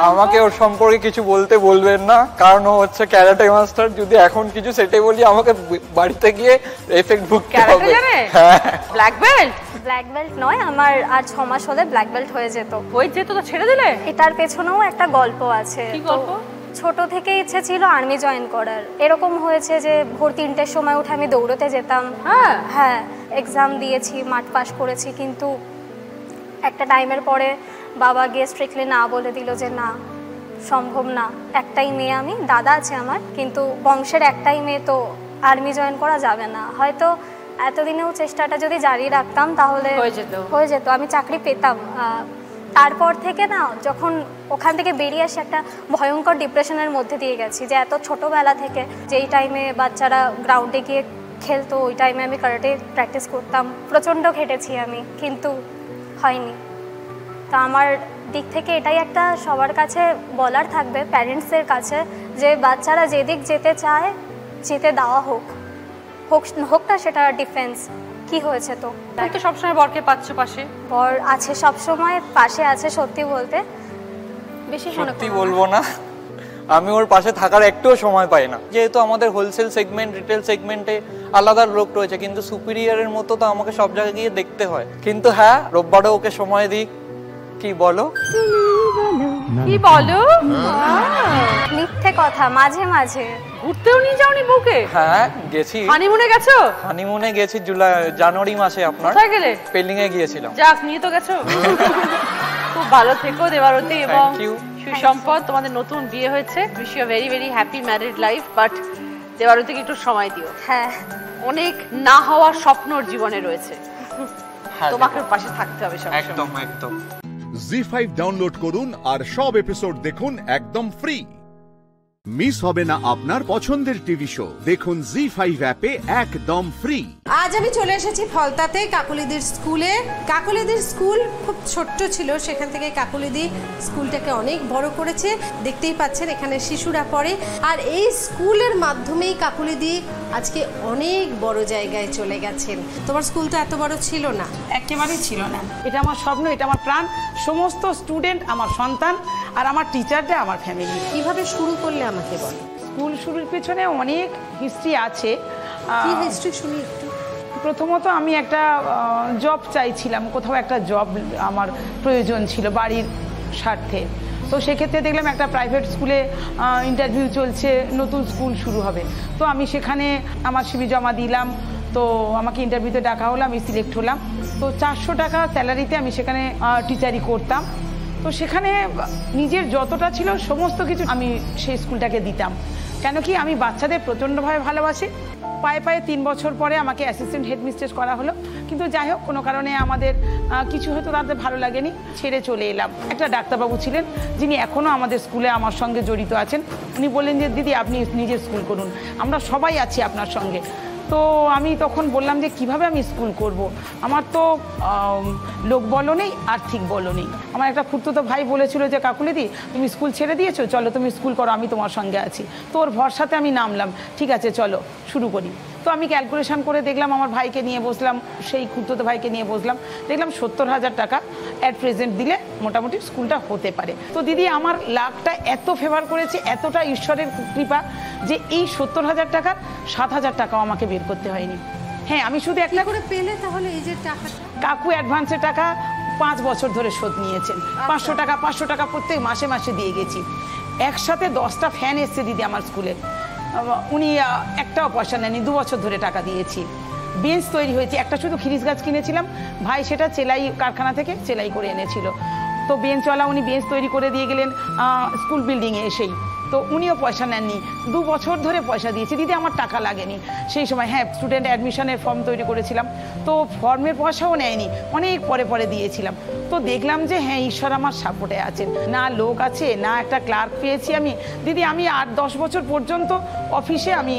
আমাকে ওর সম্পর্কে কিছু বলতে বলবেন না, কারণ ও হচ্ছে ক্যারাটে মাস্টার। যদি এখন কিছু সেটে বলি আমাকে বাড়িতে গিয়ে এফেক্ট ভুগতে হবে। হ্যাঁ, ব্ল্যাক বেল্ট? ব্ল্যাক বেল্ট নয়, আমার আর 6 মাস হলে ব্ল্যাক বেল্ট হয়ে যেত। তো ছেড়ে দিলে? এটার পেছনেও একটা গল্প আছে। কি গল্প? ছোট থেকে ইচ্ছে ছিল আর্মি জয়েন করার। এরকম হয়েছে যে ভোর 3টের সময় উঠে আমি দৌড়তে যেতাম। হ্যাঁ, এক্সাম দিয়েছি, মাঠ পাস করেছি, কিন্তু একটা টাইমের পরে বাবা গিয়ে স্ট্রিক্টলি না বলে দিল যে না, সম্ভব না। একটাই মেয়ে আমি, দাদা আছে আমার, কিন্তু বংশের একটাই মেয়ে, তো আর্মি জয়েন করা যাবে না। হয়তো এতদিনেও চেষ্টাটা যদি জারি রাখতাম তাহলে হয়ে যেত, আমি চাকরি পেতাম। তারপর থেকে না, যখন ওখান থেকে বেরিয়ে আসি একটা ভয়ঙ্কর ডিপ্রেশনের মধ্যে দিয়ে গেছি, যে এত ছোটোবেলা থেকে যেই টাইমে বাচ্চারা গ্রাউন্ডে গিয়ে খেলতো, ওই টাইমে আমি কারাটে প্র্যাকটিস করতাম। প্রচণ্ড খেটেছি আমি, কিন্তু হয়নি। তা আমার দিক থেকে এটাই একটা সবার কাছে বলার থাকবে, প্যারেন্টসদের কাছে, যে বাচ্চারা যেদিক যেতে চায় যেতে দেওয়া হোকটা সেটা ডিফেন্স। কি হয়েছে তো? তুমি তো সবসময় বরকে পাচ্ছ পাশে। বর আছে, সবসময় পাশে আছে। সত্যি বলতে বেশি সত্যি বলবো না, আমি ওর পাশে থাকার একটুও সময় পাই না। যেহেতু আমাদের হোলসেল সেগমেন্ট, রিটেল সেগমেন্টে আলাদা লোক রয়েছে, কিন্তু সুপিরিয়রের মতো তো আমাকে সব জায়গায় গিয়ে দেখতে হয়। কিন্তু হ্যাঁ, রোববারে ওকে সময় দিই। কি বলো? কি বলো? মিথ্যে কথা। মাঝে মাঝে ঘুরতেও নিয়ে যাওনি বউকে? হ্যাঁ, গেছি। হানিমুনে গেছো? হানিমুনে গেছি জানুয়ারি মাসে। আপনার? কোথায় গেলে? পেলিং এ গিয়েছিলাম। যাক, নিয়ে তো গেছো। খুব ভালো থেকো দেবারতী, এবং সুসম্পদ। তোমাদের নতুন বিয়ে হয়েছে। Wish you very very happy married life. But দেবারতীকে একটু সময় দিও। হ্যাঁ, অনেক না হওয়ার স্বপ্নর জীবনে রয়েছে, তোমাকে পাশে থাকতে হবে সবসময়। একদম একদম। জি5 ডাউনলোড করুন আর সব এপিসোড দেখুন একদম ফ্রি। মিস হবে না আপনার পছন্দের টিভি শো। দেখুন জি5 অ্যাপে একদম ফ্রি। আজ আমি চলে এসেছি ফলতাতে কাকুলিদির স্কুলে। কাকুলিদির স্কুল খুব ছোট্ট ছিল, সেখান থেকে কাকুলিদি স্কুলটাকে অনেক বড় করেছে। দেখতেই পাচ্ছেন এখানে শিশুরা পড়ে, আর এই স্কুলের মাধ্যমেই কাকুলিদি আজকে অনেক বড় জায়গায় চলে গেছেন। তোমার স্কুল তো এত বড় ছিল না। একেবারেই ছিল না। এটা আমার স্বপ্ন, এটা আমার প্রাণ। সমস্ত স্টুডেন্ট আমার সন্তান, আর আমার টিচাররা আমার ফ্যামিলি। কিভাবে শুরু করলে আমাকে বলো। স্কুল শুরুর পেছনে অনেক হিস্ট্রি আছে। কি হিস্ট্রি শুনি একটু। প্রথমত আমি একটা জব চাইছিলাম, কোথাও একটা জব আমার প্রয়োজন ছিল বাড়ির স্বার্থে। তো সেক্ষেত্রে দেখলাম একটা প্রাইভেট স্কুলে ইন্টারভিউ চলছে, নতুন স্কুল শুরু হবে। তো আমি সেখানে আমার সিভি জমা দিলাম, তো আমাকে ইন্টারভিউতে ডাকা হলো, আমি সিলেক্ট হলাম। তো 400 টাকা স্যালারিতে আমি সেখানে টিচারই করতাম। তো সেখানে নিজের যতটা ছিল সমস্ত কিছু আমি সেই স্কুলটাকে দিতাম। কেন কি আমি বাচ্চাদের প্রচণ্ডভাবে ভালোবাসি। পায়ে পায়ে 3 বছর পরে আমাকে অ্যাসিস্ট্যান্ট হেডমিস্ট্রেস করা হলো, কিন্তু যাই হোক কোনো কারণে আমাদের কিছু হয়তো তাদের ভালো লাগেনি, ছেড়ে চলে এলাম। একটা ডাক্তারবাবু ছিলেন যিনি এখনও আমাদের স্কুলে আমার সঙ্গে জড়িত আছেন। উনি বললেন যে দিদি আপনি নিজের স্কুল করুন, আমরা সবাই আছি আপনার সঙ্গে। তো আমি তখন বললাম যে কিভাবে আমি স্কুল করব, আমার তো লোক বলো নেই, আর্থিক বলো নেই। আমার একটা খুড়তুতো ভাই বলেছিল যে কাকুলিদি তুমি স্কুল ছেড়ে দিয়েছো, চলো তুমি স্কুল করো, আমি তোমার সঙ্গে আছি। তো ওর ভরসাতে আমি নামলাম, ঠিক আছে চলো শুরু করি। তো আমি ক্যালকুলেশন করে দেখলাম, আমার ভাইকে নিয়ে বসলাম, সেই খুড়তুতো ভাইকে নিয়ে বসলাম, দেখলাম 70,000 টাকা অ্যাট প্রেজেন্ট দিলে মোটামুটি স্কুলটা হতে পারে। তো দিদি আমার লাখটা এত ফেভার করেছে, এতটা ঈশ্বরের কৃপা, যে এই 70,000 টাকার 7,000 টাকাও আমাকে বের করতে হয়নি। হ্যাঁ, আমি শুধু একটা করে পেলে তাহলে এই যে টাকাটা। কাকু অ্যাডভান্সের টাকা 5 বছর ধরে শোধ নিয়েছেন। 500 টাকা প্রত্যেক মাসে মাসে দিয়ে গেছি। একসাথে 10টা ফ্যান এসছে দিদি আমার স্কুলে, উনি একটাও পয়সা নেননি, 2 বছর ধরে টাকা দিয়েছি। বেঞ্চ তৈরি হয়েছে, একটা শুধু খিরিস গাছ কিনেছিলাম, ভাই সেটা চেলাই কারখানা থেকে চেলাই করে এনেছিল। তো বেঞ্চওয়ালা উনি বেঞ্চ তৈরি করে দিয়ে গেলেন স্কুল বিল্ডিংয়ে এসেই। তো উনিও পয়সা নেননি, 2 বছর ধরে পয়সা দিয়েছি। দিদি আমার টাকা লাগেনি সেই সময়। হ্যাঁ, স্টুডেন্ট অ্যাডমিশনের ফর্ম তৈরি করেছিলাম, তো ফর্মের পয়সাও নেয়নি, অনেক পরে পরে দিয়েছিলাম। তো দেখলাম যে হ্যাঁ, ঈশ্বর আমার সাপোর্টে আছেন, না লোক আছে না একটা ক্লার্ক পেয়েছি আমি। দিদি আমি 8-10 বছর পর্যন্ত অফিসে আমি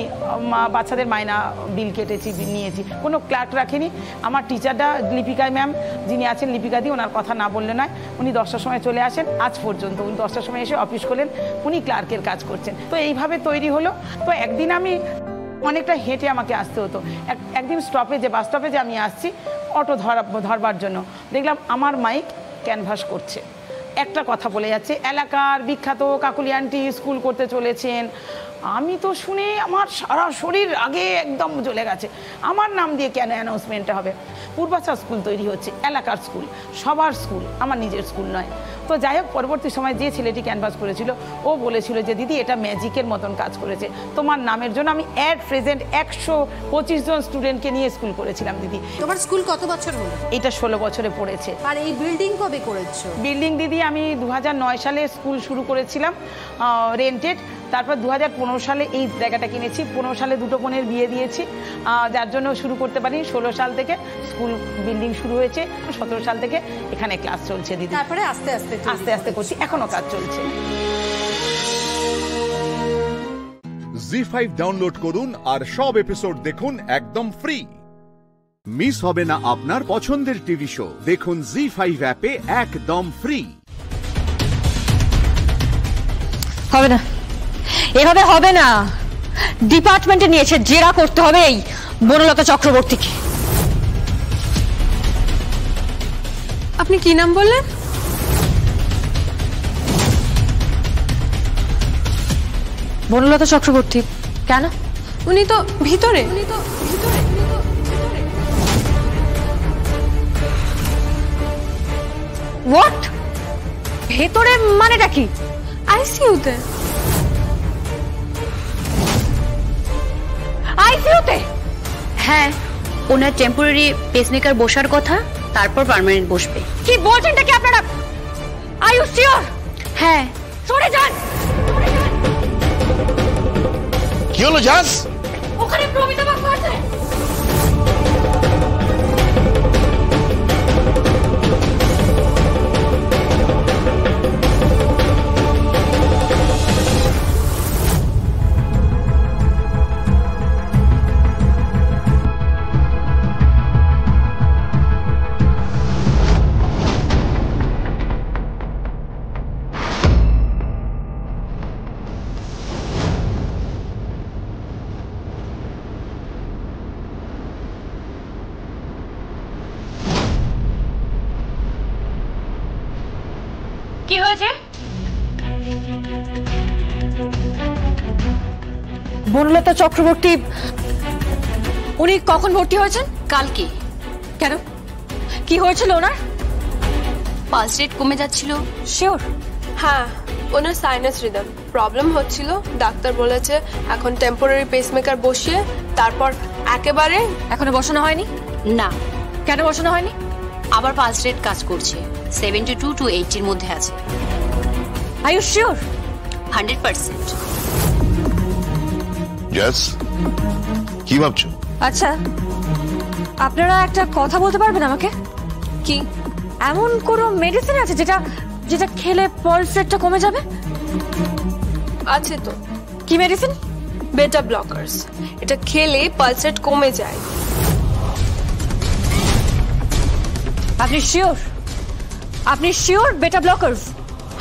বাচ্চাদের মাইনা বিল কেটেছি, নিয়েছি, কোনো ক্লার্ক রাখিনি। আমার টিচারটা লিপিকা ম্যাম যিনি আছেন, লিপিকা দি, ওনার কথা না বললে নয়, উনি 10টার সময় চলে আসেন। আজ পর্যন্ত উনি 10টার সময় এসে অফিস খোলেন, উনি ক্লার্কের কাজ করছেন। তো এইভাবে তৈরি হলো। তো একদিন আমি অনেকটা হেঁটে আমাকে আসতে হতো। একদিন স্টপেজে, বাস স্টপেজে আমি আসছি অটো ধরবার জন্য, দেখলাম আমার মাইক ক্যানভাস করছে, একটা কথা বলে যাচ্ছে, এলাকার বিখ্যাত কাকুলি আন্টি স্কুল করতে চলেছেন। আমি তো শুনে আমার সারা শরীর আগে একদম জ্বলে গেছে, আমার নাম দিয়ে কেন অ্যানাউন্সমেন্টটা হবে? পূর্বাচল স্কুল তৈরি হচ্ছে, এলাকার স্কুল, সবার স্কুল, আমার নিজের স্কুল নয়। তো যাই হোক, পরবর্তী সময় যে ছেলেটি ক্যানভাস করেছিল ও বলেছিল যে দিদি এটা ম্যাজিকের মতন কাজ করেছে, তোমার নামের জন্য আমি অ্যাট প্রেজেন্ট 125 জন স্টুডেন্টকে নিয়ে স্কুল করেছিলাম। দিদি তোমার স্কুল কত বছর হলো? এটা 16 বছরে পড়েছে। আর এই বিল্ডিং কবে করেছো? বিল্ডিং দিদি আমি 2009 সালে স্কুল শুরু করেছিলাম রেন্টেড, তারপর 2015 সালে এই জায়গাটা কিনেছি। 15 সালে 2 বোনের বিয়ে দিয়েছি, যার জন্য শুরু করতে পারি। 16 সাল থেকে স্কুল বিল্ডিং শুরু হয়েছে, 17 সাল থেকে এখানে ক্লাস চলছে দিদি। তারপরে আস্তে আস্তে করছি, এখনো কাজ চলছে। জি5 ডাউনলোড করুন আর সব এপিসোড দেখুন একদম ফ্রি। মিস হবে না আপনার পছন্দের টিভি শো, দেখুন জি5 অ্যাপে একদম ফ্রি। হবে না, এভাবে হবে না। ডিপার্টমেন্টে নিয়েছে, জেরা করতে হবে এই বনলতা চক্রবর্তীকে। আপনি কি নাম বললেন? বনলতা চক্রবর্তী। কেন? উনি তো ভিতরে। হোয়াট? ভেতরে মানেটা কি? আইসিইউতে। আইসিইউতে? হ্যাঁ, ওনার টেম্পোরারি পেসমেকার বসার কথা, তারপর পার্মানেন্ট বসবে। কি বলছেনটা কি আপনারা? Are you sure? হ্যাঁ। সরে যান। কি হলো জাস? ওখানে প্রমিতা বাক্য আছে। কি হয়েছে? বনলতা চক্রবর্তী উনি কখন ভর্তি হয়েছেন? কালকে। কেন? কি হয়েছিল ওনার? পালস রেট কমে যাচ্ছিল। শিওর? হ্যাঁ, ওনার সাইনাস রিদম প্রবলেম হচ্ছিল। ডাক্তার বলেছে এখন টেম্পোরারি পেসমেকার বসিয়ে তারপর একেবারে। এখনো বসানো হয়নি? না। কেন বসানো হয়নি? আবার পালস রেট কাজ করছে, 72 to 80 এর মধ্যে আছে। আর ইউ শিওর? 100%। জাস, কি ভাবছো? আচ্ছা, আপনারা একটা কথা বলতে পারবেন আমাকে? কি এমন কোনো মেডিসিন আছে যেটা যেটা খেলে পালস রেটটা কমে যাবে? আছে তো। কি মেডিসিন? বেটা ব্লকার্স। এটা খেলে পালস রেট কমে যায়। আপনি শিওর? আপনি শিওর বেটা ব্লকার্স?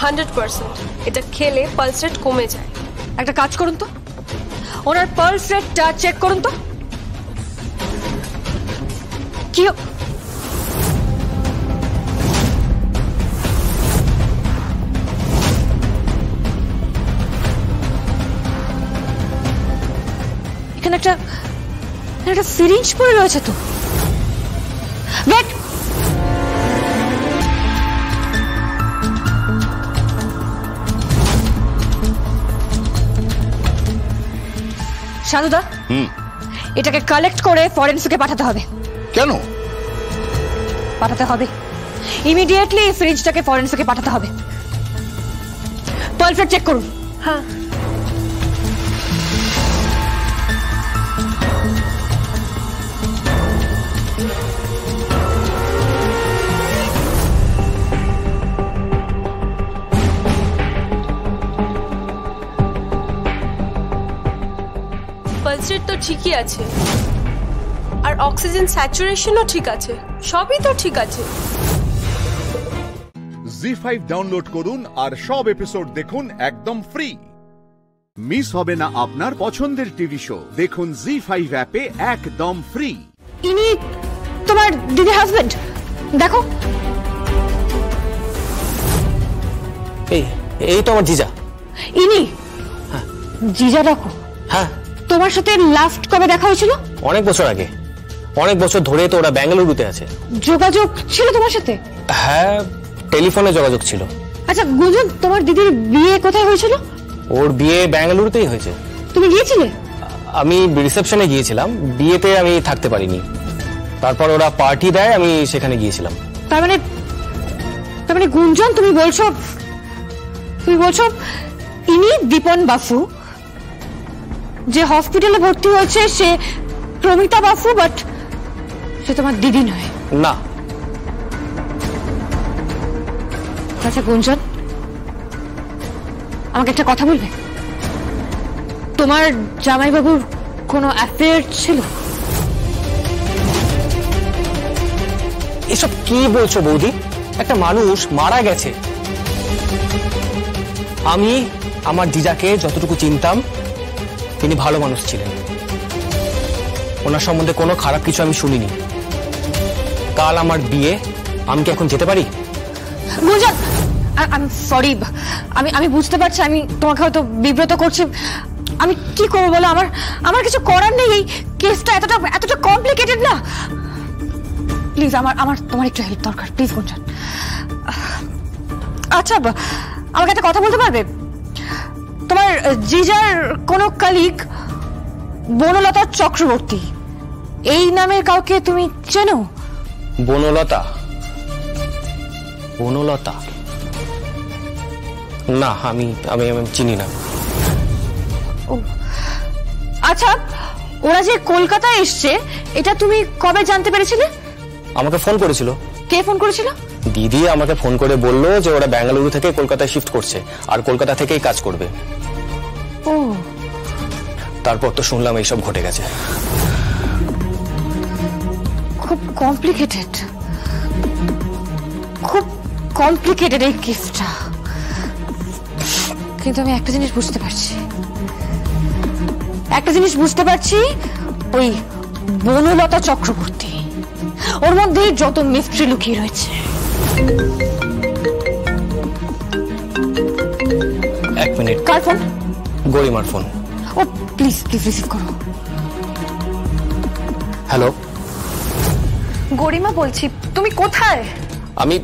100%। এটা খেলে পালস রেট কমে যায়। একটা কাজ করুন তো, ওনার পালস রেটটা চেক করুন তো। কি এখানে একটা সিরিঞ্জ পড়ে রয়েছে তো। ওয়েট, সাধুদা, এটাকে কালেক্ট করে ফরেন্সিকে পাঠাতে হবে। কেন পাঠাতে হবে? ইমিডিয়েটলি সিরিঞ্জটাকে ফরেন্সিকে পাঠাতে হবে। পালস রেট চেক করুন। হ্যাঁ। পালস রেট তো ঠিকই আছে, আর অক্সিজেন স্যাচুরেশনও ঠিক আছে, সবই তো ঠিক আছে। জি5 ডাউনলোড করুন আর সব এপিসোড দেখুন একদম ফ্রি। মিস হবে না আপনার পছন্দের টিভি শো, দেখুন জি5 অ্যাপে একদম ফ্রি। ইনি তোমার দিদির হাজবেন্ড? দেখো, এই তো আমার জিজা। ইনি জিজা দেখো। হ্যাঁ। তোমার সাথে লাস্ট কবে দেখা হয়েছিল? অনেক বছর আগে, অনেক বছর ধরে তো ওরা বেঙ্গালুরুতে আছে। যোগাযোগ ছিল তোমার সাথে? হ্যাঁ, টেলিফোনে যোগাযোগ ছিল। আচ্ছা গুঞ্জন, তোমার দিদির বিয়ে কোথায় হয়েছিল? ওর বিয়ে বেঙ্গালুরুতেই হয়েছে। তুমি গিয়েছিলে? আমি রিসেপশনে গিয়েছিলাম, বিয়েতে আমি থাকতে পারিনি। তারপর ওরা পার্টি দেয়, আমি সেখানে গিয়েছিলাম। তার মানে গুঞ্জন, তুমি বলছো ইনি দীপন বাসু, যে হসপিটালে ভর্তি হয়েছে সে প্রমিতা বাসু, বাট সে তোমার দিদি নয়? না। আচ্ছা গুঞ্জন, আমাকে একটা কথা বলবে? তোমার জামাইবাবুর কোনো অ্যাফেয়ার ছিল? এসব কি বলছো বৌদি? একটা মানুষ মারা গেছে। আমি আমার জিজাকে যতটুকু চিনতাম, তিনি ভালো মানুষ ছিলেন। ওনার সম্বন্ধে কোনো খারাপ কিছু আমি শুনিনি। কাল আমার বিয়ে, আমি কি এখন যেতে পারি? গুঞ্জন, আমি সরি, আমি বুঝতে পারছি আমি তোমাকে হয়তো বিব্রত করছি। আমি কি করবো বলো? আমার কিছু করার নেই। এই কেসটা এতটা কমপ্লিকেটেড না। প্লিজ আমার তোমার একটু হেল্প দরকার, প্লিজ গুঞ্জন। আচ্ছা, আমাকে একটা কথা বলতে পারবে? তোমার জিজার কোনো কালিগ বনলতা চক্রবর্তী, এই নামের কাউকে তুমি চেনো? বনলতা? না, আমি চিনি না। আচ্ছা, ওরা যে কলকাতায় এসছে, এটা তুমি কবে জানতে পেরেছিলে? আমাকে ফোন করেছিল। কে ফোন করেছিল? দিদি আমাকে ফোন করে বলল যে ওরা বেঙ্গালুরু থেকে কলকাতায় শিফট করছে, আর কলকাতা থেকেই কাজ করবে। ও, তারপর তো শুনলাম এইসব ঘটে গেছে। খুব কমপ্লিকেটেড এই কেসটা। কিন্তু আমি একটা জিনিস বুঝতে পারছি, ওই বনলতা চক্রবর্তী, ওর মধ্যে যত মিস্ট্রি লুকিয়ে রয়েছে। এক মিনিট। কার ফোন? গরিমার ফোন। ও প্লিজ রিসিভ করো। হ্যালো, গরিমা বলছি, তুমি কোথায়? আমি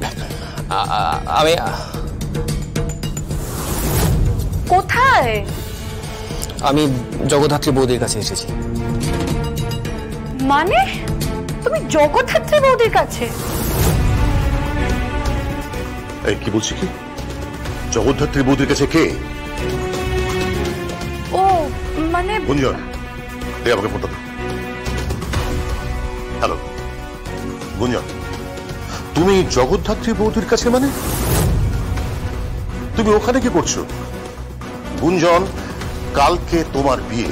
কোথায়? আমি জগদ্ধাত্রী বৌদির কাছে এসেছি। মানে তুমি জগদ্ধাত্রী বৌদির কাছে? এই কি বলছি? কি জগদ্ধাত্রী বৌদির কাছে? কে? ও মানে গুঞ্জন, দে আমাকে ফোনটা দাও। হ্যালো গুঞ্জন, তুমি জগদ্ধাত্রী বৌদির কাছে? মানে তুমি ওখানে কি করছো? গুঞ্জন, কালকে তোমার বিয়ে,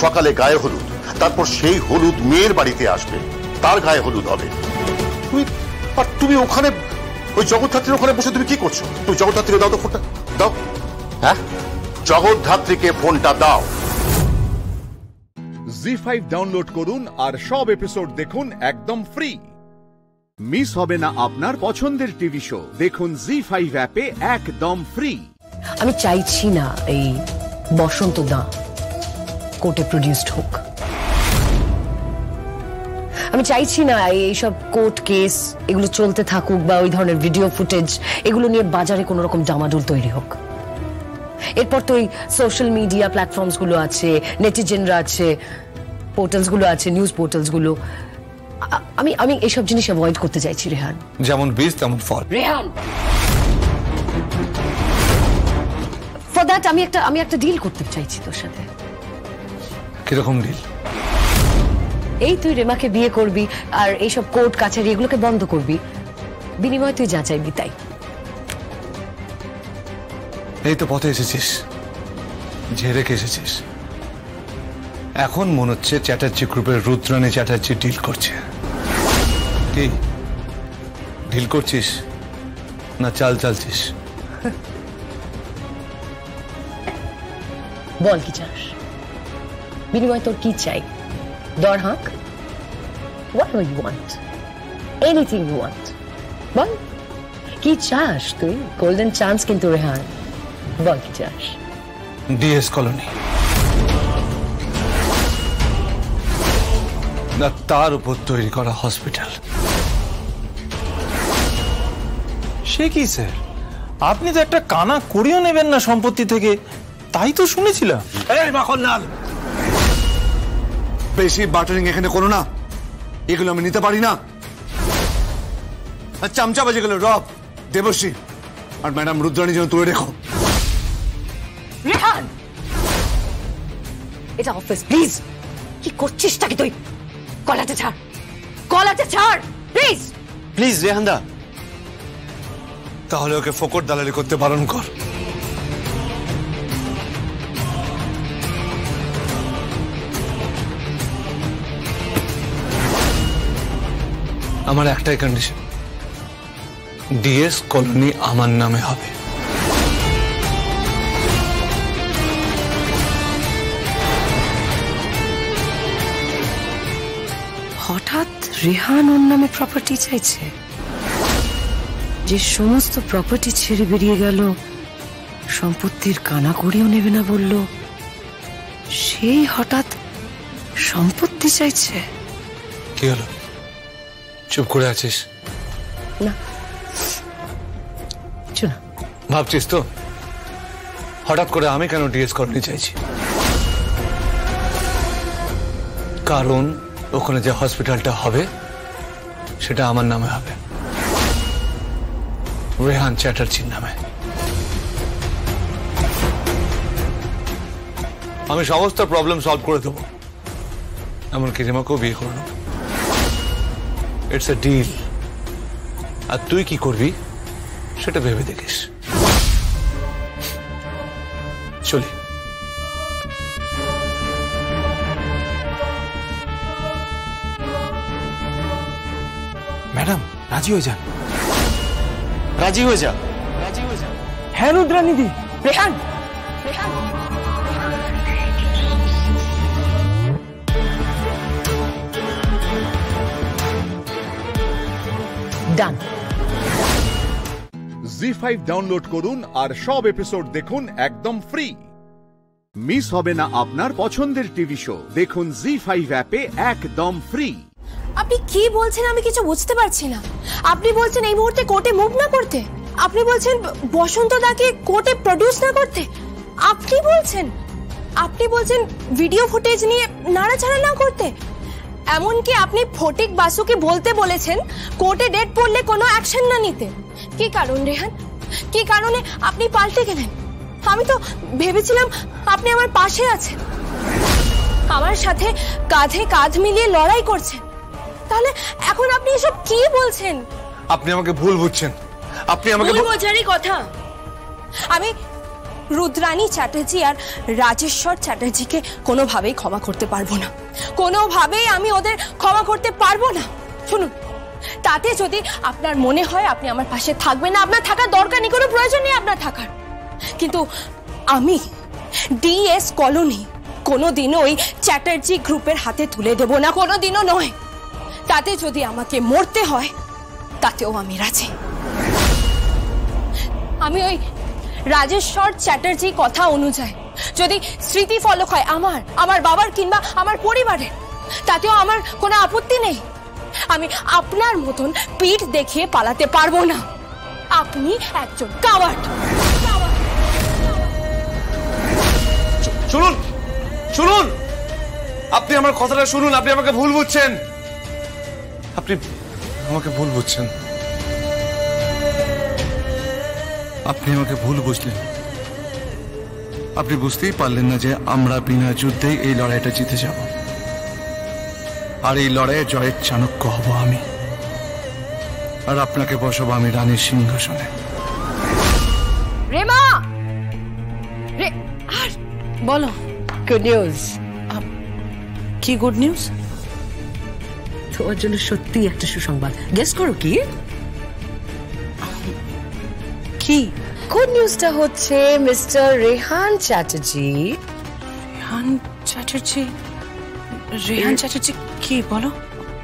সকালে গায়ে হলুদ, তারপর সেই হলুদ মেয়ের বাড়িতে আসবে, তার গায়ে হলুদ হবে। তুমি ওখানে ওই জগদ্ধাত্রীর ওখানে বসে তুমি কি করছো? তুমি জগদ্ধাত্রীকে দাও তো ফোনটা, দাও। হ্যাঁ, জগদ্ধাত্রীকে ফোনটা দাও। জি5 ডাউনলোড করুন আর সব এপিসোড দেখুন একদম ফ্রি। মিস হবে না আপনার পছন্দের টিভি শো, দেখুন জি5 অ্যাপে একদম ফ্রি। আমি চাইছি না এই বসন্ত দা কোর্টে প্রডিউসড হোক। আমি চাইছি না এইসব কোর্ট কেস এগুলো চলতে থাকুক, বা ওই ধরনের ভিডিও ফুটেজ এগুলো নিয়ে বাজারে কোনো রকম ডামাডোল তৈরি হোক। এরপর তো ওই সোশ্যাল মিডিয়া প্ল্যাটফর্মস গুলো আছে, নেটিজেনরা আছে, পোর্টালস গুলো আছে, নিউজ পোর্টালস গুলো। আমি এইসব জিনিস অ্যাভয়েড করতে চাইছি রেহান। যেমন বীজ তেমন ফল। রেহান, ফর দ্যাট আমি একটা ডিল করতে চাইছি তোর সাথে। কিরকম ডিল? এই তুই রেমাকে বিয়ে করবি আর এইসব কোর্ট কাছারি এগুলোকে বন্ধ করবি, বিনিময়ে তুই যা চাইবি তাই। এই তো পথে এসেছিস, ঝেড়ে রেখে এসেছিস, এখন মনে হচ্ছে চ্যাটার্জি গ্রুপের রুদ্রাণী চ্যাটার্জি ডিল করছে। কি ডিল করছিস না চাল চালছিস? বল কি চাস, বিনিময় তোর কি চাই? দর হাঁক, whatever you want, anything you want, বল কি চাস তুই? গোল্ডেন চান্স কিন্তু রেহান, বল কি চাস? ডিএস কলোনি, না তার উপর তৈরি করা হসপিটাল। সে কি স্যার, আপনি তো একটা কানা করিও নেবেন না সম্পত্তি থেকে, তাই তো শুনেছিলাম। এই মাখনলাল, বেশি বাটারিং এখানে করো না, এগুলো আমি নিতে পারি না। আর চামচাবাজি গেল রব, দেবশ্রী আর ম্যাডাম রুদ্রাণী যেন তুলে রেখো। রেহান, এটা অফিস, প্লিজ। কি করছিস নাকি তুই? গলাটা ছাড়, গলাটা ছাড় প্লিজ। প্লিজ রেহানদা, তাহলে ওকে ফোকট দালালি করতে বারণ কর। আমার একটাই কন্ডিশন, ডিএস কলোনি আমার নামে হবে। হঠাৎ রেহান ওর নামে প্রপার্টি চাইছে? যে সমস্ত প্রপার্টি ছেড়ে বেরিয়ে গেল, সম্পত্তির কানাকড়িও নেবে না বলল, সেই হঠাৎ সম্পত্তি চাইছে? কি হলো, চুপ করে আছিস? না, শোনা, ভাবছিস তো হঠাৎ করে আমি কেন ডিএস কলোনি চাইছি? কারণ ওখানে যে হসপিটালটা হবে সেটা আমার নামে হবে, রেহান চ্যাটার্জির নামে। আমি সমস্ত প্রবলেম সলভ করে দেবো, এমনকি রিমাকেও বিয়ে করবো। It's a deal. আর তুই কি করবি সেটা ভেবে দেখিস। চলি। ম্যাডাম রাজি হয়ে যান, রাজি হয়ে যা। হ্যাঁ রুদ্রাণীদি। রেহান, ডান। জি5 ডাউনলোড করুন আর সব এপিসোড দেখুন একদম ফ্রি। মিস হবে না আপনার পছন্দের টিভি শো, দেখুন জি5 অ্যাপে একদম ফ্রি। আপনি কি বলছেন আমি কিছু বুঝতে পারছি না। আপনি বলছেন এই মুহূর্তে কোর্টে মুভ না করতে, আপনি বলছেন বসন্ত দাকে কোর্টে প্রডিউস না করতে, আপনি বলছেন ভিডিও ফুটেজ নিয়ে নাড়াচাড়া না করতে, এমনকি আপনি ফটিক বাসুকে বলতে বলেছেন কোর্টে ডেট পড়লে কোনো অ্যাকশন না নিতে। কি কারণ রেহান, কি কারণে আপনি পাল্টে গেলেন? আমি তো ভেবেছিলাম আপনি আমার পাশে আছেন, আমার সাথে কাঁধে কাঁধ মিলিয়ে লড়াই করছেন, তাহলে এখন আপনি এসব কি বলছেন? আপনি আমাকে ভুল বুঝছেন। আপনি আমাকে ভুল বোঝারই কথা। আমি রুদ্রাণী চ্যাটার্জি আর রাজেশ্বর চ্যাটার্জিকে কোনোভাবেই ক্ষমা করতে পারবো না, কোনোভাবেই আমি ওদের ক্ষমা করতে পারবো না। শুনুন, তাতে যদি আপনার মনে হয় আপনি আমার পাশে থাকবেন না, আপনার থাকার দরকার নেই, কোনো প্রয়োজন নেই আপনার থাকার, কিন্তু আমি ডিএস কলোনি কোনোদিনও ওই চ্যাটার্জি গ্রুপের হাতে তুলে দেব না, কোনোদিনও নয়। তাতে যদি আমাকে মরতে হয় তাতেও আমি রাজি। আমি ওই রাজেশ্বর চ্যাটার্জি কথা অনুযায়ী যদি স্মৃতি ফলক হয় আমার বাবার কিংবা আমার পরিবারের, তাতেও আমার কোনো আপত্তি নেই। আমি আপনার মতন পিঠ দেখিয়ে পালাতে পারবো না। আপনি একজন কাওয়ার্ড। শুনুন, শুনুন, আপনি আমার কথাটা শুনুন। আপনি আমাকে ভুল বুঝছেন, আপনি আমাকে ভুল বুঝছেন, আপনি আমাকে ভুল বুঝলেন। আপনি বুঝতেই পারলেন না যে আমরা বিনা যুদ্ধেই এই লড়াইটা জিতে যাব, আর এই লড়াইয়ে জয়ের চাণক্য হব আমি, আর আপনাকে বসাবো আমি রানীর সিংহাসনে। রেমা, বলো। Good news. কি গুড নিউজ? তোমার জন্য সত্যি একটা সুসংবাদ। গেস করো কি? কি গুড নিউজটা হচ্ছে মিস্টার রেহান চ্যাটার্জি। রেহান চ্যাটার্জি? রেহান চ্যাটার্জি কি বলো?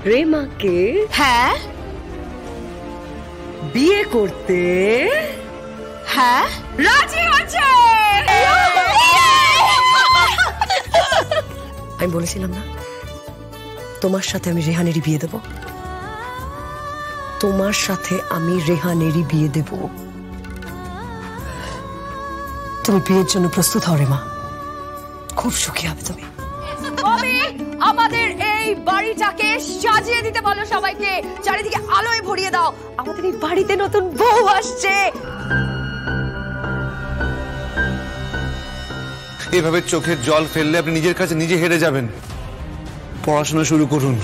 রেমাকে হ্যাঁ বিয়ে করতে হ্যাঁ রাজি হচ্ছে। আমি বলেছিলাম না তোমার সাথে আমি রেহানেরই বিয়ে দেব। তোমার সাথে আমি রেহানেরই বিয়ে দেব। তুমি বিয়ের জন্য প্রস্তুত হও রেমা, খুব সুখী হবে তুমি। আমাদের এই বাড়িটাকে সাজিয়ে দিতে বলো সবাইকে, চারিদিকে আলোয় ভরিয়ে দাও। আমাদের এই বাড়িতে নতুন বউ আসছে। এভাবে চোখের জল ফেললে আপনি নিজের কাছে নিজে হেরে যাবেন। পড়াশোনা শুরু করুন,